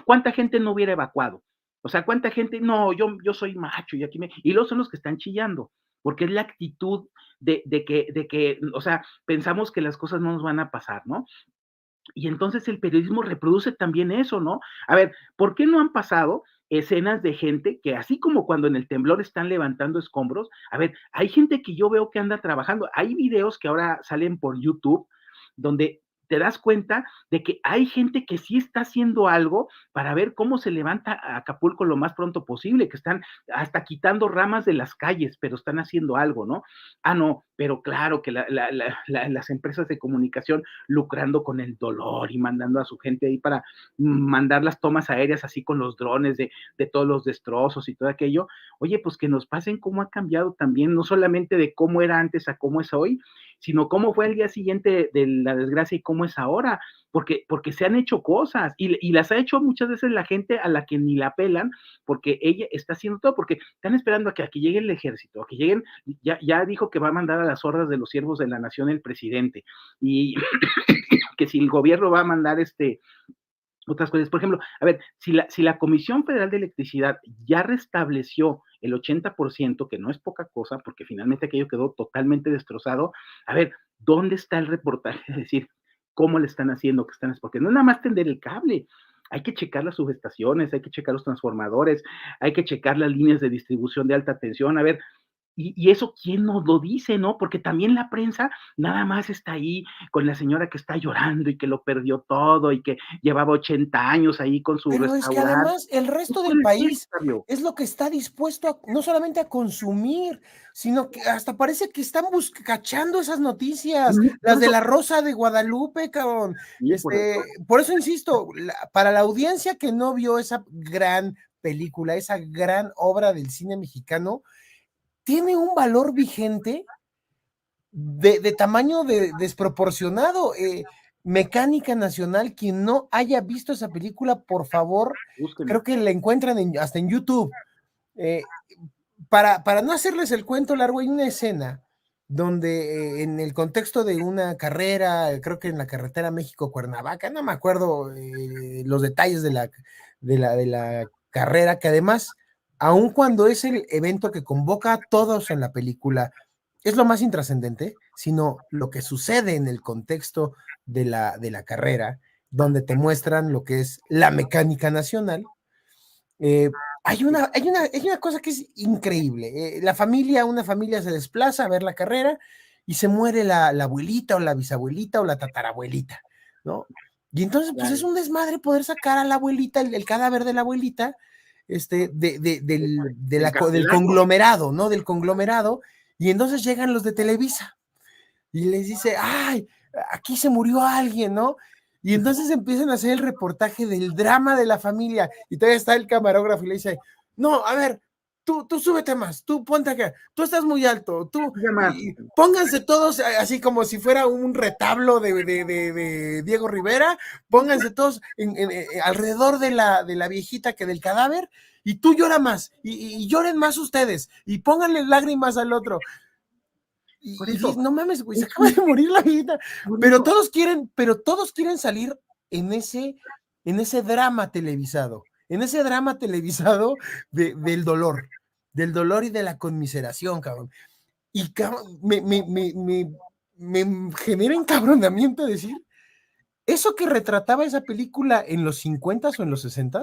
¿cuánta gente no hubiera evacuado? O sea, ¿cuánta gente? No, yo soy macho y y luego son los que están chillando, porque es la actitud de que, o sea, pensamos que las cosas no nos van a pasar, ¿no? Y entonces el periodismo reproduce también eso, ¿no? A ver, ¿por qué no han pasado escenas de gente que así como cuando en el temblor están levantando escombros? A ver, hay gente que yo veo que anda trabajando. Hay videos que ahora salen por YouTube donde te das cuenta de que hay gente que sí está haciendo algo para ver cómo se levanta a Acapulco lo más pronto posible, que están hasta quitando ramas de las calles, pero están haciendo algo, ¿no? Ah, no, pero claro que las empresas de comunicación lucrando con el dolor y mandando a su gente ahí para mandar las tomas aéreas así con los drones de todos los destrozos y todo aquello. Oye, pues que nos pasen cómo ha cambiado también, no solamente de cómo era antes a cómo es hoy, sino cómo fue el día siguiente de la desgracia y cómo es ahora, porque se han hecho cosas y las ha hecho muchas veces la gente a la que ni la pelan, porque ella está haciendo todo, porque están esperando a que llegue el ejército, a que lleguen, ya dijo que va a mandar a las hordas de los siervos de la nación el presidente, y que si el gobierno va a mandar otras cosas. Por ejemplo, a ver, si la Comisión Federal de Electricidad ya restableció el 80%, que no es poca cosa, porque finalmente aquello quedó totalmente destrozado, a ver, ¿dónde está el reportaje? Es decir, ¿cómo le están haciendo? Porque no es nada más tender el cable, hay que checar las subestaciones, hay que checar los transformadores, hay que checar las líneas de distribución de alta tensión, a ver, y eso, ¿quién nos lo dice, no? Porque también la prensa nada más está ahí con la señora que está llorando y que lo perdió todo y que llevaba 80 años ahí con su Pero es que restaurante. además el No resto del puede ser, país Octavio. es lo que está dispuesto a, no solamente a consumir, sino que hasta parece que están cachando esas noticias, Por las de eso, la Rosa de Guadalupe, cabrón. sí, por eso. Por eso insisto, para la audiencia que no vio esa gran película, esa gran obra del cine mexicano, tiene un valor vigente de tamaño desproporcionado. Mecánica Nacional, quien no haya visto esa película, por favor, Búsquenla. creo que la encuentran hasta en YouTube. Eh, para no hacerles el cuento largo, hay una escena donde en el contexto de una carrera, creo que en la carretera México-Cuernavaca, no me acuerdo los detalles de la carrera, que además, aun cuando es el evento que convoca a todos en la película, es lo más intrascendente, sino lo que sucede en el contexto de la carrera, donde te muestran lo que es la mecánica nacional. Hay una cosa que es increíble. Una familia se desplaza a ver la carrera y se muere la abuelita o la bisabuelita o la tatarabuelita, ¿no? Y entonces, pues es Claro. un desmadre poder sacar a la abuelita, el cadáver de la abuelita, del Carcelario. conglomerado, ¿no? Del conglomerado. Y entonces llegan los de Televisa y les dice, ay, aquí se murió alguien, ¿no? Y entonces empiezan a hacer el reportaje del drama de la familia y todavía está el camarógrafo y le dice, no, a ver, tú súbete más, tú ponte acá, tú estás muy alto, Ya más. y pónganse todos así como si fuera un retablo de Diego Rivera, pónganse todos alrededor de la viejita que del cadáver y tú llora más y lloren más ustedes y pónganle lágrimas al otro. Por Y dices, eso, no mames, güey, se es acaba de morir la vida. por Pero eso. todos quieren salir en ese drama televisado, del dolor y de la conmiseración, cabrón. Y cabrón, me genera encabronamiento decir, eso que retrataba esa película en los 50 o en los 60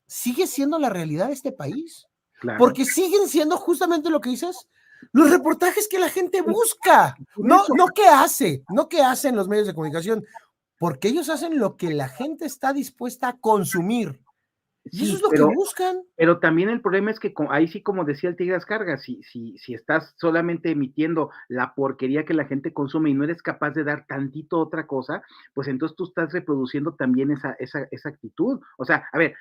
sigue siendo la realidad de este país. Claro. Porque siguen siendo justamente lo que dices, los reportajes que la gente busca, Por no, eso. no que hace, no que hacen los medios de comunicación, porque ellos hacen lo que la gente está dispuesta a consumir. Y eso es Sí, lo que buscan. pero también el problema es que ahí sí, como decía el Tigre Ascarga, si estás solamente emitiendo la porquería que la gente consume y no eres capaz de dar tantito otra cosa, pues entonces tú estás reproduciendo también esa actitud. O sea, a ver,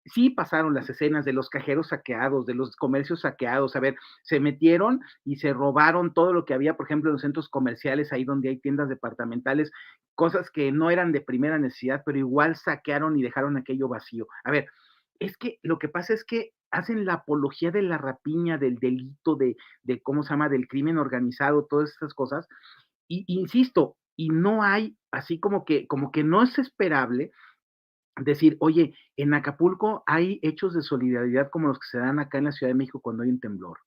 sí pasaron las escenas de los cajeros saqueados, de los comercios saqueados, a ver, se metieron y se robaron todo lo que había, por ejemplo, en los centros comerciales, ahí donde hay tiendas departamentales, cosas que no eran de primera necesidad, pero igual saquearon y dejaron aquello vacío. A ver, es que lo que pasa es que hacen la apología de la rapiña, del delito, ¿cómo se llama?, del crimen organizado, todas estas cosas, y insisto, y no hay, así como que no es esperable decir, oye, en Acapulco hay hechos de solidaridad como los que se dan acá en la Ciudad de México cuando hay un temblor.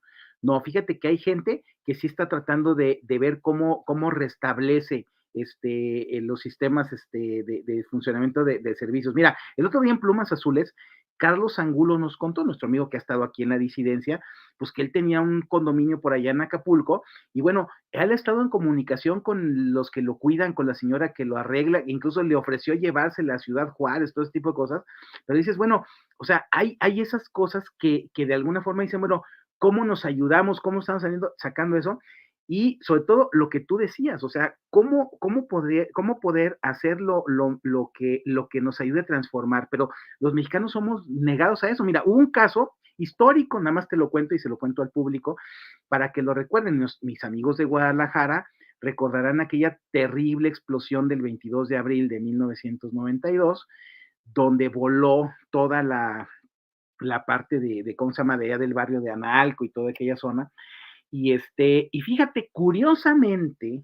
No, fíjate que hay gente que sí está tratando de ver cómo restablece los sistemas de funcionamiento de servicios. Mira, el otro día en Plumas Azules Carlos Angulo nos contó, nuestro amigo que ha estado aquí en la disidencia, pues que él tenía un condominio por allá en Acapulco, y bueno, él ha estado en comunicación con los que lo cuidan, con la señora que lo arregla, incluso le ofreció llevársela a Ciudad Juárez, todo ese tipo de cosas, pero dices, bueno, o sea, hay esas cosas que de alguna forma dicen, bueno, ¿cómo nos ayudamos? ¿Cómo estamos sacando eso? Y sobre todo lo que tú decías, o sea, cómo poder hacer lo que nos ayude a transformar, pero los mexicanos somos negados a eso. Mira, hubo un caso histórico, nada más te lo cuento y se lo cuento al público, para que lo recuerden. Mis amigos de Guadalajara recordarán aquella terrible explosión del 22 de abril de 1992, donde voló toda la parte ¿cómo se llama?, de allá del barrio de Analco y toda aquella zona. Y fíjate, curiosamente,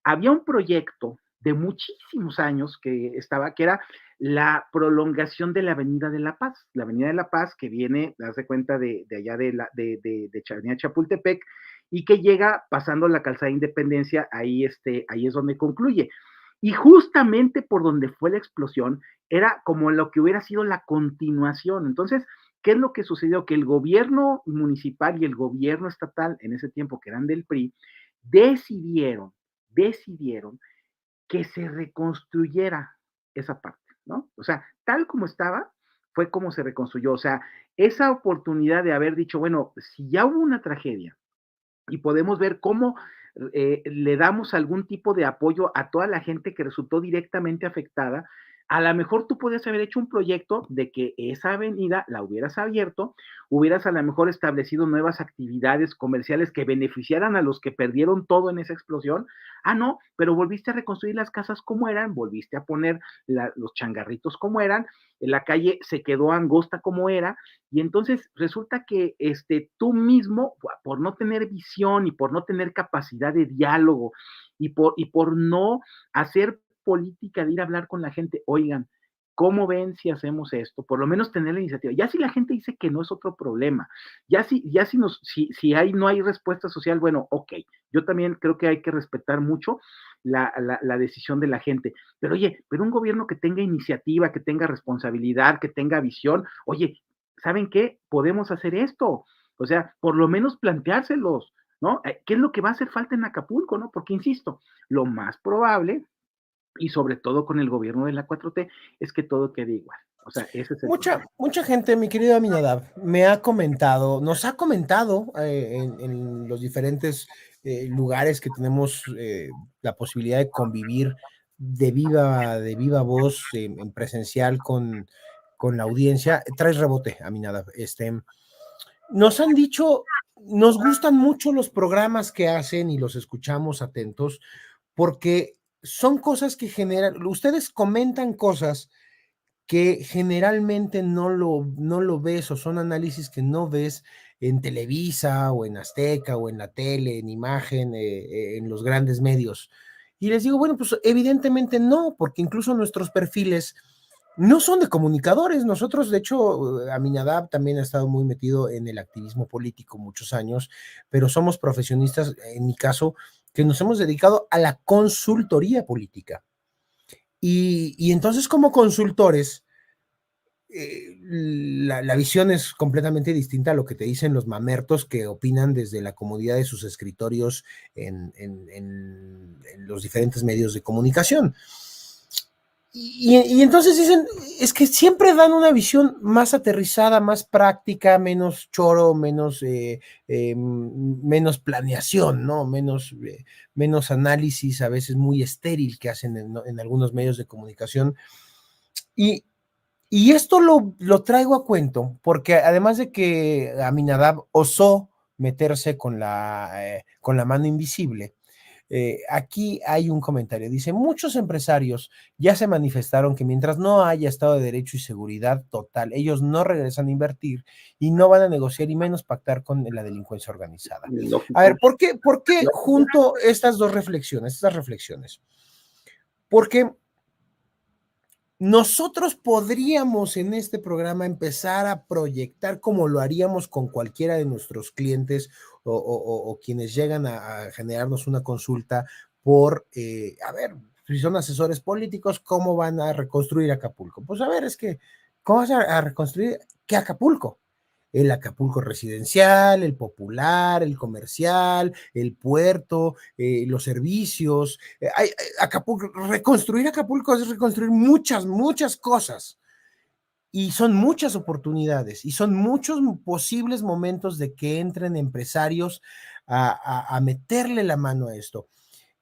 había un proyecto de muchísimos años que era la prolongación de la Avenida de la Paz. La Avenida de la Paz que viene, haz de cuenta, de allá de Avenida Chapultepec, y que llega pasando la calzada de Independencia, ahí es donde concluye. Y justamente por donde fue la explosión, era como lo que hubiera sido la continuación. Entonces, ¿qué es lo que sucedió? Que el gobierno municipal y el gobierno estatal, en ese tiempo que eran del PRI, decidieron que se reconstruyera esa parte, ¿no? O sea, tal como estaba, fue como se reconstruyó. O sea, esa oportunidad de haber dicho, bueno, si ya hubo una tragedia y podemos ver cómo le damos algún tipo de apoyo a toda la gente que resultó directamente afectada. A lo mejor tú podías haber hecho un proyecto de que esa avenida la hubieras abierto, hubieras a lo mejor establecido nuevas actividades comerciales que beneficiaran a los que perdieron todo en esa explosión. Ah, no, pero volviste a reconstruir las casas como eran, volviste a poner los changarritos como eran, la calle se quedó angosta como era, y entonces resulta que tú mismo, por no tener visión y por no tener capacidad de diálogo y por no hacer política de ir a hablar con la gente, oigan, ¿cómo ven si hacemos esto? Por lo menos tener la iniciativa. Ya si la gente dice que no es otro problema, si no hay respuesta social, bueno, ok, yo también creo que hay que respetar mucho la decisión de la gente. Pero oye, pero un gobierno que tenga iniciativa, que tenga responsabilidad, que tenga visión, oye, ¿saben qué? Podemos hacer esto. O sea, por lo menos planteárselos, ¿no? ¿Qué es lo que va a hacer falta en Acapulco, no? Porque, insisto, lo más probable, y sobre todo con el gobierno de la 4T, es que todo quede igual. O sea, ese es el Mucha, problema. mucha gente, mi querido Aminadab, nos ha comentado en los diferentes lugares que tenemos la posibilidad de convivir de viva voz, en presencial con la audiencia. Traes rebote, Aminadab. Nos han dicho, nos gustan mucho los programas que hacen y los escuchamos atentos porque son cosas que generan, ustedes comentan cosas que generalmente no lo ves o son análisis que no ves en Televisa o en Azteca o en la tele, en imagen, en los grandes medios. Y les digo, bueno, pues evidentemente no, porque incluso nuestros perfiles no son de comunicadores. Nosotros, de hecho, Aminadab también ha estado muy metido en el activismo político muchos años, pero somos profesionistas, en mi caso, que nos hemos dedicado a la consultoría política. Y entonces como consultores, la visión es completamente distinta a lo que te dicen los mamertos que opinan desde la comodidad de sus escritorios en los diferentes medios de comunicación. Y entonces dicen, es que siempre dan una visión más aterrizada, más práctica, menos choro, menos planeación, ¿no? Menos análisis, a veces muy estéril que hacen en algunos medios de comunicación. Y, y esto lo traigo a cuento, porque además de que Aminadab osó meterse con la mano invisible, aquí hay un comentario. Dice, muchos empresarios ya se manifestaron que mientras no haya Estado de Derecho y seguridad total, ellos no regresan a invertir y no van a negociar y menos pactar con la delincuencia organizada. A Lógico. ver, por qué junto estas reflexiones? Porque nosotros podríamos en este programa empezar a proyectar como lo haríamos con cualquiera de nuestros clientes o quienes llegan a generarnos una consulta a ver, si son asesores políticos, ¿cómo van a reconstruir Acapulco? Pues a ver, es que ¿Cómo vas a reconstruir qué Acapulco? El Acapulco residencial, el popular, el comercial, el puerto, los servicios. Acapulco, reconstruir Acapulco es reconstruir muchas, muchas cosas. Y son muchas oportunidades y son muchos posibles momentos de que entren empresarios a meterle la mano a esto.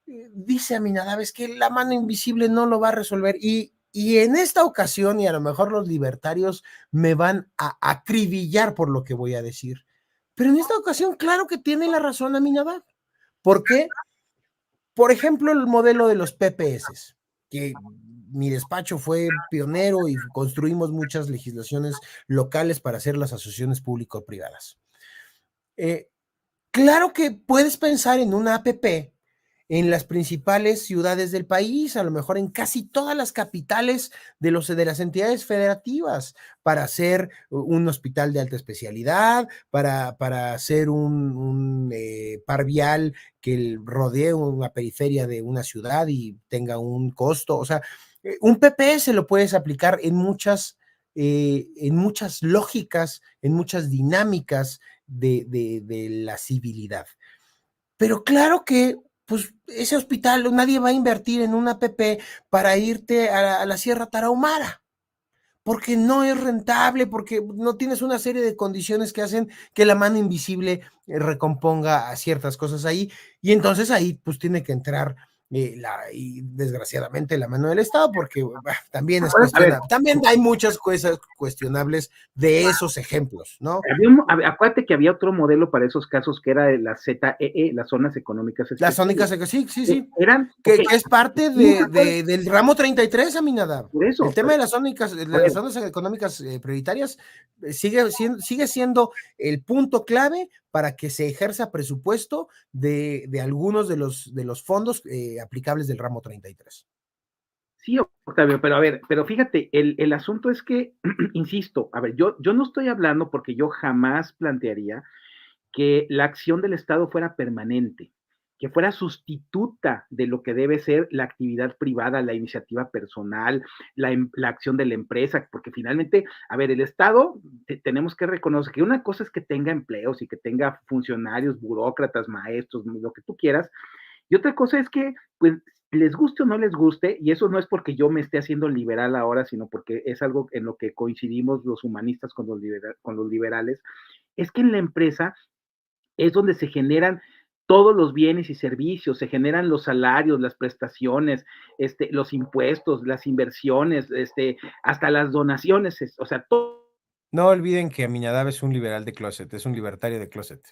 Dice Aminadab, es que la mano invisible no lo va a resolver y en esta ocasión, y a lo mejor los libertarios me van a acribillar por lo que voy a decir, pero en esta ocasión, claro que tiene la razón Aminadab. ¿Por qué? Por ejemplo, el modelo de los PPS, que mi despacho fue pionero y construimos muchas legislaciones locales para hacer las asociaciones público-privadas. Claro que puedes pensar en una APP en las principales ciudades del país, a lo mejor en casi todas las capitales de las entidades federativas, para hacer un hospital de alta especialidad, para hacer un par vial que rodee una periferia de una ciudad y tenga un costo. O sea, un PPS lo puedes aplicar en muchas lógicas, en muchas dinámicas de la civilidad. Pero claro que pues ese hospital, nadie va a invertir en una APP para irte a la Sierra Tarahumara, porque no es rentable, porque no tienes una serie de condiciones que hacen que la mano invisible recomponga a ciertas cosas ahí, y entonces ahí pues tiene que entrar y desgraciadamente la mano del Estado, porque también es A ver, cuestionable. También hay muchas cosas cuestionables de esos ejemplos, ¿no? acuérdate que había otro modelo para esos casos que era la ZEE, las zonas económicas Las especiales. sónicas, sí, sí, sí. Eran, Que ok, es parte del ramo 33, Aminadab. por El eso, tema de las sónicas, de a las ver, zonas económicas prioritarias, sigue siendo el punto clave para que se ejerza presupuesto de algunos de los fondos aplicables del ramo 33. sí, Octavio, pero a ver, pero fíjate, el asunto es que, insisto, a ver, yo no estoy hablando porque yo jamás plantearía que la acción del Estado fuera permanente, que fuera sustituta de lo que debe ser la actividad privada, la iniciativa personal, la acción de la empresa, porque finalmente, a ver, el Estado tenemos que reconocer que una cosa es que tenga empleos y que tenga funcionarios, burócratas, maestros, lo que tú quieras, y otra cosa es que, pues, les guste o no les guste, y eso no es porque yo me esté haciendo liberal ahora, sino porque es algo en lo que coincidimos los humanistas con los liberales, es que en la empresa es donde se generan todos los bienes y servicios, se generan los salarios, las prestaciones, los impuestos, las inversiones, hasta las donaciones, o sea, todo. No olviden que Aminadab es un liberal de closet, es un libertario de closet.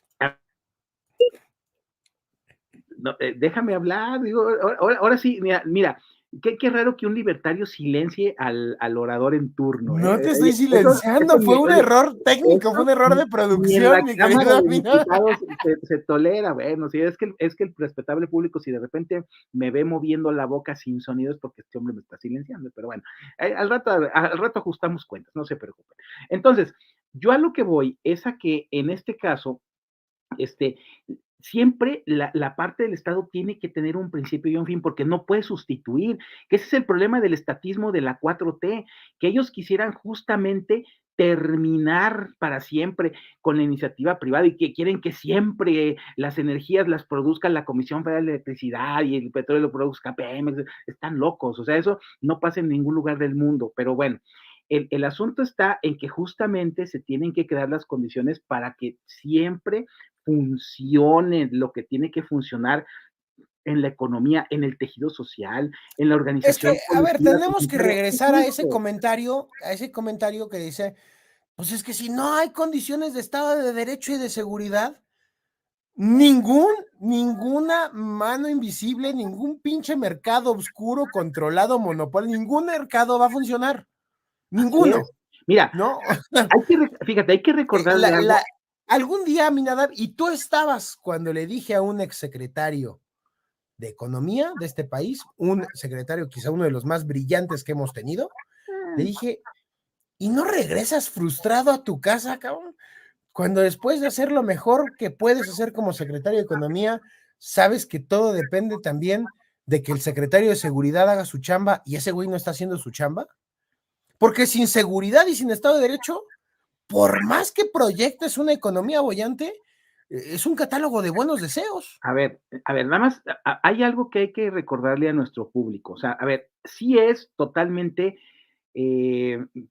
No, déjame hablar, digo, ahora sí, mira, qué raro que un libertario silencie al orador en turno, No te estoy eso silenciando, fue un error técnico, fue un error de ni en la producción, mi Cámara querido de Aminadab. Diputados se tolera, bueno, sí, es que el respetable público, si de repente me ve moviendo la boca sin sonido, es porque este hombre me está silenciando, pero bueno, al rato ajustamos cuentas, no se preocupen. Entonces, yo a lo que voy es a que en este caso, este, siempre la parte del Estado tiene que tener un principio y un fin, porque no puede sustituir, que ese es el problema del estatismo de la 4T, que ellos quisieran justamente terminar para siempre con la iniciativa privada y que quieren que siempre las energías las produzca la Comisión Federal de Electricidad y el petróleo lo produzca Pemex, están locos, o sea, eso no pasa en ningún lugar del mundo, pero bueno, el asunto está en que justamente se tienen que crear las condiciones para que siempre funcione lo que tiene que funcionar en la economía, en el tejido social, en la Es que, organización a ver, colectiva tenemos que comunitaria. Es regresar esto. a ese comentario que dice, pues es que si no hay condiciones de Estado de Derecho y de seguridad, ninguna mano invisible, ningún pinche mercado oscuro, controlado, monopolio, ningún mercado va a funcionar. Así Ninguno, es. Mira, ¿no? fíjate, hay que recordarle La, algo. la, algún día, Aminadab, y tú estabas cuando le dije a un exsecretario de Economía de este país, un secretario quizá uno de los más brillantes que hemos tenido, le dije, ¿y no regresas frustrado a tu casa, cabrón? Cuando después de hacer lo mejor que puedes hacer como secretario de Economía, sabes que todo depende también de que el secretario de Seguridad haga su chamba y ese güey no está haciendo su chamba. porque sin seguridad y sin Estado de Derecho, por más que proyectes una economía bollante, es un catálogo de buenos deseos. Nada más, hay algo que hay que recordarle a nuestro público. O sea, a ver, sí es totalmente,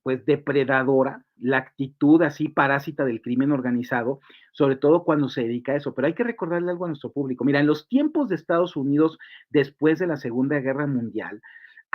pues, depredadora la actitud así parásita del crimen organizado, sobre todo cuando se dedica a eso. Pero hay que recordarle algo a nuestro público. Mira, en los tiempos de Estados Unidos, después de la Segunda Guerra Mundial,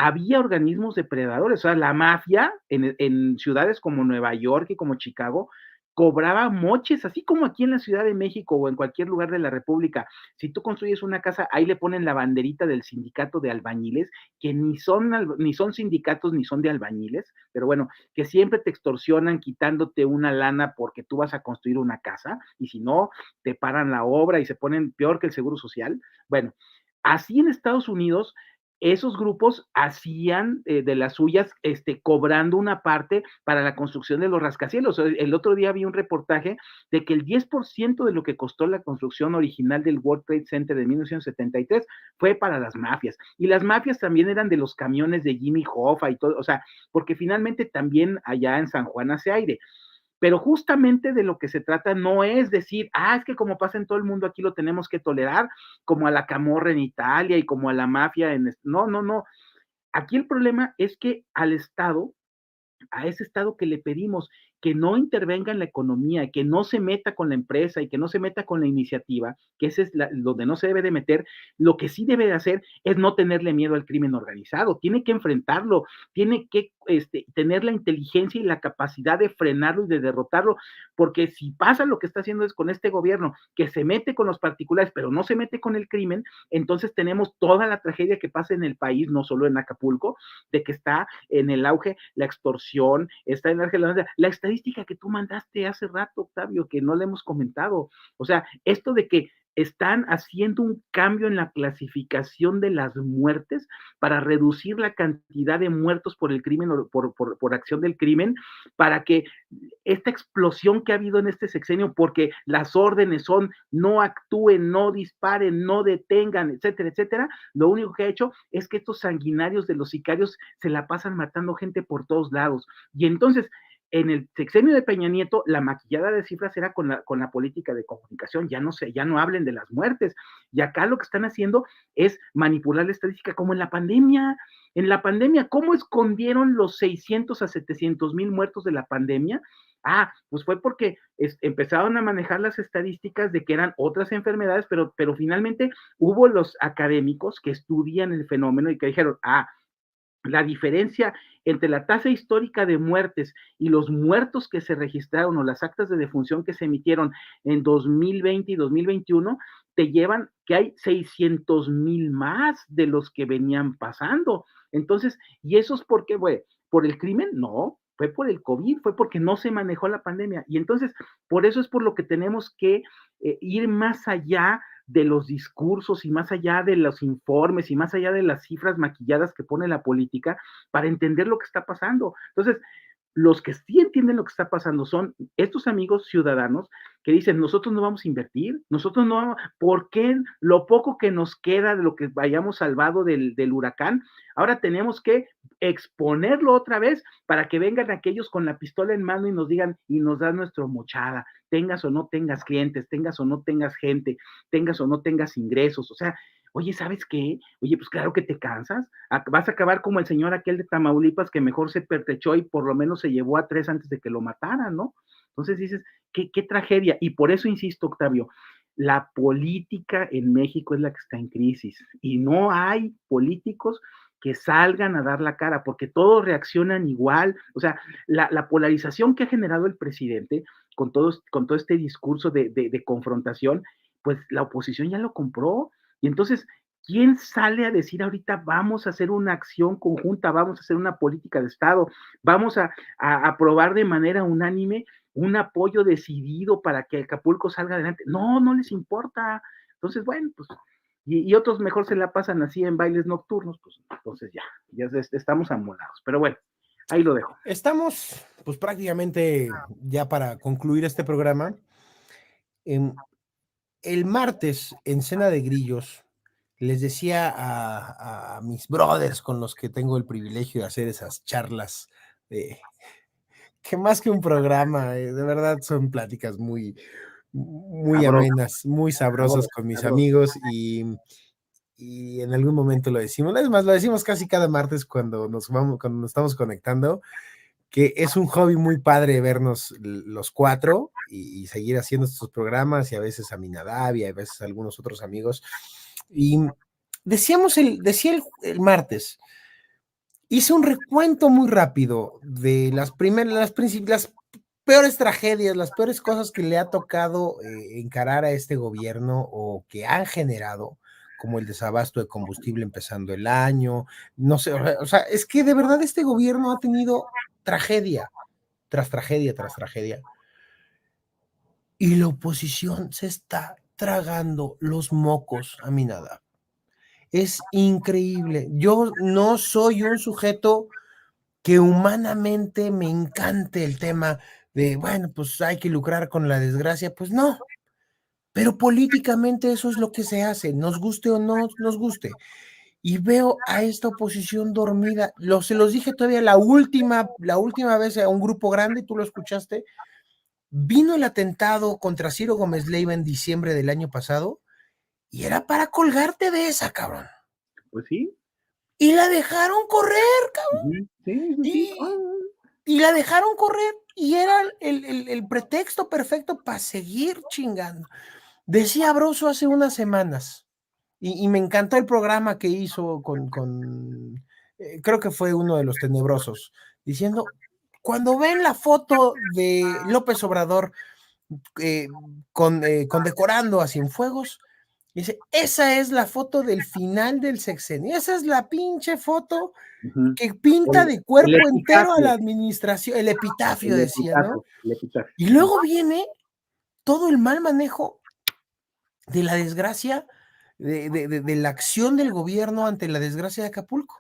había organismos depredadores. O sea, la mafia en ciudades como Nueva York y como Chicago cobraba moches, así como aquí en la Ciudad de México o en cualquier lugar de la República. Si tú construyes una casa, ahí le ponen la banderita del sindicato de albañiles, que ni son sindicatos ni son de albañiles, pero bueno, que siempre te extorsionan quitándote una lana porque tú vas a construir una casa, y si no, te paran la obra y se ponen peor que el Seguro Social. Bueno, así en Estados Unidos esos grupos hacían de las suyas, cobrando una parte para la construcción de los rascacielos. El otro día vi un reportaje de que el 10% de lo que costó la construcción original del World Trade Center de 1973 fue para las mafias. Y las mafias también eran de los camiones de Jimmy Hoffa y todo, o sea, porque finalmente también allá en San Juan hace aire. Pero justamente de lo que se trata no es decir, es que como pasa en todo el mundo aquí lo tenemos que tolerar, como a la camorra en Italia y como a la mafia en... No, no, no. Aquí el problema es que al Estado, a ese Estado que le pedimos que no intervenga en la economía, que no se meta con la empresa y que no se meta con la iniciativa, que ese es donde no se debe de meter, lo que sí debe de hacer es no tenerle miedo al crimen organizado, tiene que enfrentarlo, tiene que tener la inteligencia y la capacidad de frenarlo y de derrotarlo, porque si pasa lo que está haciendo es con este gobierno, que se mete con los particulares, pero no se mete con el crimen, entonces tenemos toda la tragedia que pasa en el país, no solo en Acapulco, de que está en el auge la extorsión, está en la estadística que tú mandaste hace rato, Octavio, que no le hemos comentado. O sea, esto de que están haciendo un cambio en la clasificación de las muertes para reducir la cantidad de muertos por el crimen o por acción del crimen, para que esta explosión que ha habido en este sexenio, porque las órdenes son no actúen, no disparen, no detengan, etcétera, etcétera, lo único que ha hecho es que estos sanguinarios de los sicarios se la pasan matando gente por todos lados. Y entonces, en el sexenio de Peña Nieto, la maquillada de cifras era con la política de comunicación, ya no sé, ya no hablen de las muertes. Y acá lo que están haciendo es manipular la estadística, como en la pandemia. En la pandemia, ¿cómo escondieron los 600 a 700 mil muertos de la pandemia? Pues fue porque empezaron a manejar las estadísticas de que eran otras enfermedades, pero finalmente hubo los académicos que estudian el fenómeno y que dijeron, la diferencia entre la tasa histórica de muertes y los muertos que se registraron o las actas de defunción que se emitieron en 2020 y 2021 te llevan que hay 600,000 más de los que venían pasando. Entonces, ¿y eso es por qué, güey? ¿Por el crimen? No, fue por el COVID, fue porque no se manejó la pandemia. Y entonces, por eso es por lo que tenemos que ir más allá de los discursos y más allá de los informes y más allá de las cifras maquilladas que pone la política para entender lo que está pasando. Entonces, los que sí entienden lo que está pasando son estos amigos ciudadanos que dicen, nosotros no vamos a invertir, nosotros no vamos, ¿por qué lo poco que nos queda de lo que hayamos salvado del huracán? Ahora tenemos que exponerlo otra vez para que vengan aquellos con la pistola en mano y nos digan y nos dan nuestra mochada, tengas o no tengas clientes, tengas o no tengas gente, tengas o no tengas ingresos, o sea, oye, ¿sabes qué? Oye, pues claro que te cansas, vas a acabar como el señor aquel de Tamaulipas que mejor se pertrechó y por lo menos se llevó a 3 antes de que lo mataran, ¿no? Entonces dices, qué tragedia. Y por eso insisto, Octavio, la política en México es la que está en crisis y no hay políticos que salgan a dar la cara, porque todos reaccionan igual. O sea, la polarización que ha generado el presidente con todo este discurso de confrontación, pues la oposición ya lo compró. Y entonces, ¿quién sale a decir ahorita vamos a hacer una acción conjunta, vamos a hacer una política de Estado, vamos a aprobar de manera unánime un apoyo decidido para que Acapulco salga adelante? No, no les importa. Entonces, bueno, pues, y otros mejor se la pasan así en bailes nocturnos, pues entonces ya estamos amolados. Pero bueno, ahí lo dejo. Estamos, pues prácticamente ya para concluir este programa. El martes, en Cena de Grillos, les decía a mis brothers con los que tengo el privilegio de hacer esas charlas eh, que más que un programa, de verdad son pláticas muy Sabroso, amenas, muy sabrosas sabroso, con mis sabroso. amigos y en algún momento lo decimos. Es más, lo decimos casi cada martes cuando nos estamos conectando, que es un hobby muy padre vernos los cuatro y seguir haciendo estos programas y a veces a Minadab y a veces a algunos otros amigos. Y decía el martes, hice un recuento muy rápido de las peores tragedias, las peores cosas que le ha tocado encarar a este gobierno o que han generado, como el desabasto de combustible empezando el año, no sé, o sea, es que de verdad este gobierno ha tenido tragedia tras tragedia tras tragedia y la oposición se está tragando los mocos a mi nada. Es increíble. Yo no soy un sujeto que humanamente me encante el tema de, bueno, pues hay que lucrar con la desgracia, pues no, pero políticamente eso es lo que se hace, nos guste o no nos guste. Y veo a esta oposición dormida, se los dije todavía la última vez a un grupo grande, tú lo escuchaste, vino el atentado contra Ciro Gómez Leiva en diciembre del año pasado y era para colgarte de esa, cabrón. Pues sí. Y la dejaron correr, cabrón. Ujú. Sí, sí, sí. Y, y la dejaron correr y era el pretexto perfecto para seguir chingando. Decía Broso hace unas semanas, y me encantó el programa que hizo creo que fue uno de los tenebrosos, diciendo, cuando ven la foto de López Obrador eh, condecorando a Cienfuegos, dice, esa es la foto del final del sexenio, esa es la pinche foto Ujú. que pinta El, de el cuerpo entero a la epitafio, administración, el epitafio decía, ¿no? el epitafio. Y Ujú. luego viene todo el mal manejo de la desgracia, de la acción del gobierno ante la desgracia de Acapulco.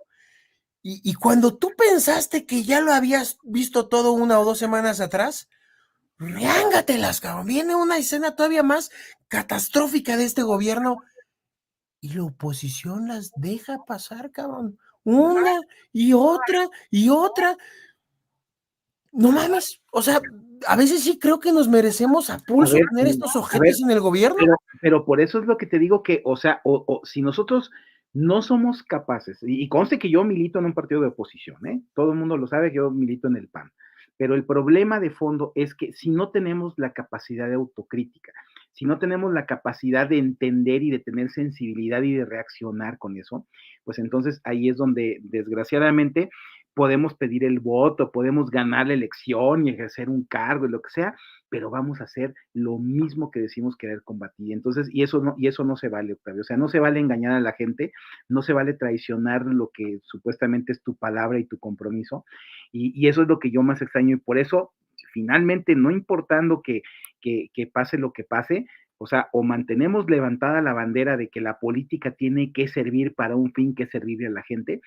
Y cuando tú pensaste que ya lo habías visto todo 1 o 2 semanas atrás, ¡riángatelas, cabrón! Viene una escena todavía más catastrófica de este gobierno y la oposición las deja pasar, cabrón. Una y otra y otra. No mames, o sea, a veces sí creo que nos merecemos a A pulso ver, tener estos a ver, ojetes en el gobierno. pero por eso es lo que te digo que, o sea, o si nosotros no somos capaces, y conste que yo milito en un partido de oposición, ¿eh? Todo el mundo lo sabe que yo milito en el PAN, pero el problema de fondo es que si no tenemos la capacidad de autocrítica, si no tenemos la capacidad de entender y de tener sensibilidad y de reaccionar con eso, pues entonces ahí es donde desgraciadamente podemos pedir el voto, podemos ganar la elección y ejercer un cargo y lo que sea, pero vamos a hacer lo mismo que decimos querer combatir. Entonces, y eso no se vale, Octavio. O sea, no se vale engañar a la gente, no se vale traicionar lo que supuestamente es tu palabra y tu compromiso. Y eso es lo que yo más extraño. Y por eso, finalmente, no importando que pase lo que pase, o sea, o mantenemos levantada la bandera de que la política tiene que servir para un fin que servirle a la gente,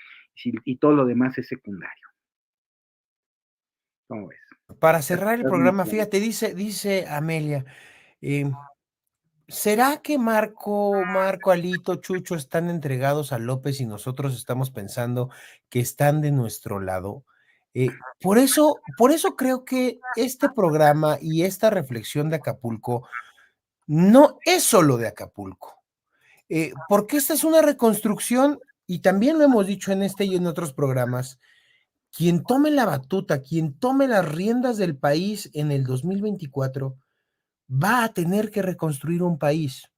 y todo lo demás es secundario. ¿Cómo ves? Para cerrar el Estás muy programa, claro. fíjate, dice Amelia, eh, ¿será que Marco, Alito, Chucho están entregados a López y nosotros estamos pensando que están de nuestro lado? Por eso creo que este programa y esta reflexión de Acapulco no es solo de Acapulco, porque esta es una reconstrucción, y también lo hemos dicho en este y en otros programas, quien tome la batuta, quien tome las riendas del país en el 2024, va a tener que reconstruir un país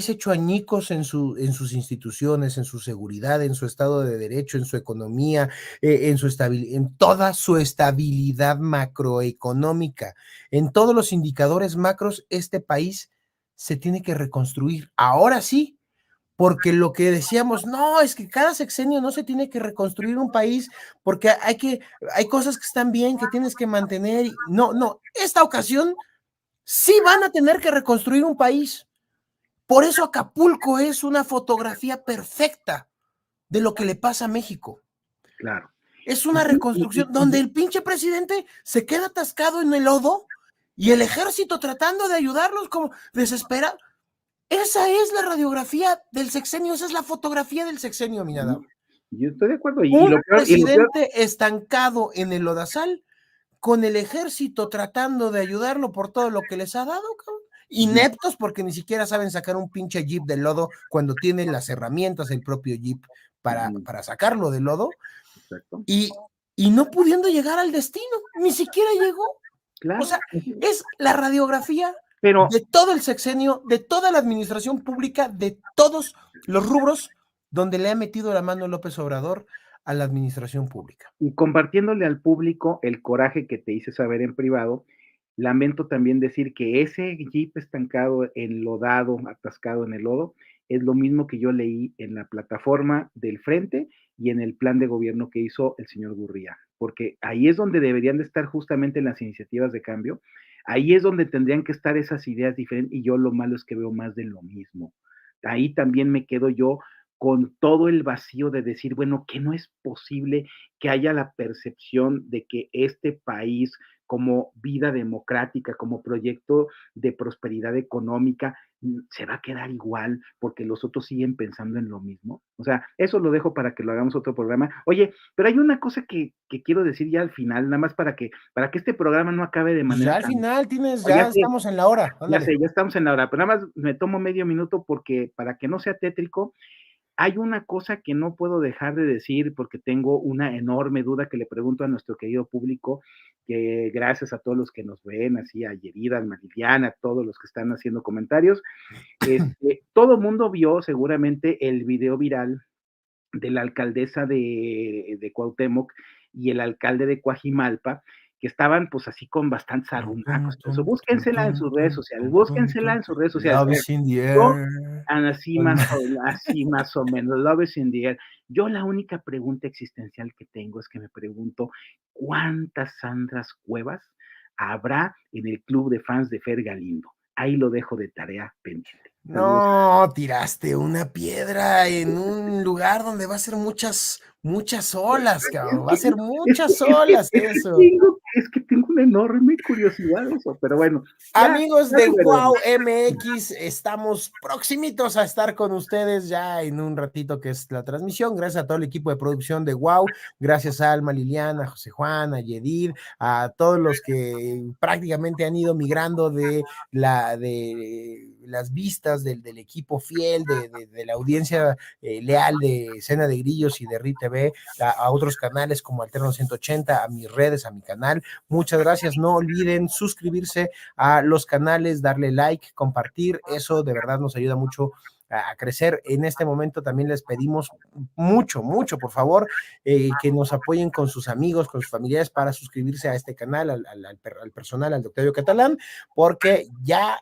hecho añicos en sus instituciones, en su seguridad, en su estado de derecho, en su economía, en toda su estabilidad macroeconómica, en todos los indicadores macros, este país se tiene que reconstruir. Ahora sí, porque lo que decíamos, no, es que cada sexenio no se tiene que reconstruir un país, porque hay cosas que están bien, que tienes que mantener. No, no, esta ocasión sí van a tener que reconstruir un país. Por eso Acapulco es una fotografía perfecta de lo que le pasa a México. Claro. Es Y una sí, reconstrucción donde el pinche presidente se queda atascado en el lodo y el ejército tratando de ayudarlos como desespera. Esa es la radiografía del sexenio, esa es la fotografía del sexenio, mi ujú. nada. Yo estoy de acuerdo, Un y lo peor, presidente estancado en el lodazal, con el ejército tratando de ayudarlo por todo lo que les ha dado, cabrón. ujú, Ineptos porque ni siquiera saben sacar un pinche jeep del lodo cuando tienen las herramientas el propio jeep ujú, para sacarlo del lodo exacto, y, y no pudiendo llegar al destino, ni siquiera llegó. O claro, sea, es la radiografía pero de todo el sexenio, de toda la administración pública, de todos los rubros donde le ha metido la mano López Obrador a la administración pública. y compartiéndole al público el coraje que te hice saber en privado, lamento también decir que ese Jeep estancado, enlodado, atascado en el lodo, es lo mismo que yo leí en la plataforma del Frente y en el plan de gobierno que hizo el señor Gurría, porque ahí es donde deberían de estar justamente las iniciativas de cambio, ahí es donde tendrían que estar esas ideas diferentes y yo lo malo es que veo más de lo mismo. Ahí también me quedo yo con todo el vacío de decir, bueno, que no es posible que haya la percepción de que este país como vida democrática, como proyecto de prosperidad económica, se va a quedar igual porque los otros siguen pensando en lo mismo. O sea, eso lo dejo para que lo hagamos otro programa. Oye, pero hay una cosa que quiero decir ya al final, nada más para que este programa no acabe de Pues manera ya al tan... final tienes, O ya ya sé, estamos en la hora, ya ándale. sé, ya estamos en la hora, pero nada más me tomo medio minuto porque para que no sea tétrico, hay una cosa que no puedo dejar de decir porque tengo una enorme duda que le pregunto a nuestro querido público, que gracias a todos los que nos ven, así a Yerida, a Maridiana, a todos los que están haciendo comentarios, todo mundo vio seguramente el video viral de la alcaldesa de Cuauhtémoc y el alcalde de Coajimalpa, que estaban pues así con bastantes Tum, tum, arrumacos. Eso, tum, tum, tum, tum, tum, búsquensela tum. en sus redes sociales. A Love ver, is in the yo, air. así más o menos, Love is in the air. Yo la única pregunta existencial que tengo es que me pregunto, ¿cuántas Sandras Cuevas habrá en el club de fans de Fer Galindo? Ahí lo dejo de tarea pendiente. Saludos. No, tiraste una piedra en un lugar donde va a ser muchas, muchas olas, cabrón. Va a ser muchas olas eso. Es que tengo una enorme curiosidad de eso, pero bueno, Amigos ya de lo Wow veremos. MX, estamos próximitos a estar con ustedes ya en un ratito que es la transmisión. Gracias a todo el equipo de producción de Wow, gracias a Alma Liliana, a José Juan, a Yedir, a todos los que prácticamente han ido migrando de las vistas del equipo fiel, de la audiencia leal de Cena de Grillos y de RIT TV a otros canales como Alterno 180, a mis redes, a mi canal. Muchas gracias. No olviden suscribirse a los canales, darle like, compartir, eso de verdad nos ayuda mucho a crecer. En este momento también les pedimos mucho, mucho, por favor, que nos apoyen con sus amigos, con sus familiares para suscribirse a este canal, al personal, al doctor Catalán, porque ya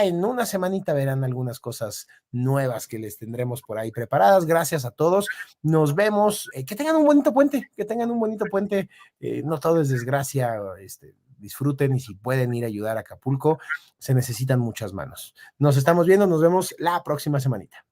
en una semanita verán algunas cosas nuevas que les tendremos por ahí preparadas. Gracias a todos. Nos vemos. Que tengan un bonito puente, que tengan un bonito puente. No todo es desgracia. Disfruten y si pueden ir a ayudar a Acapulco, se necesitan muchas manos. Nos estamos viendo, nos vemos la próxima semanita.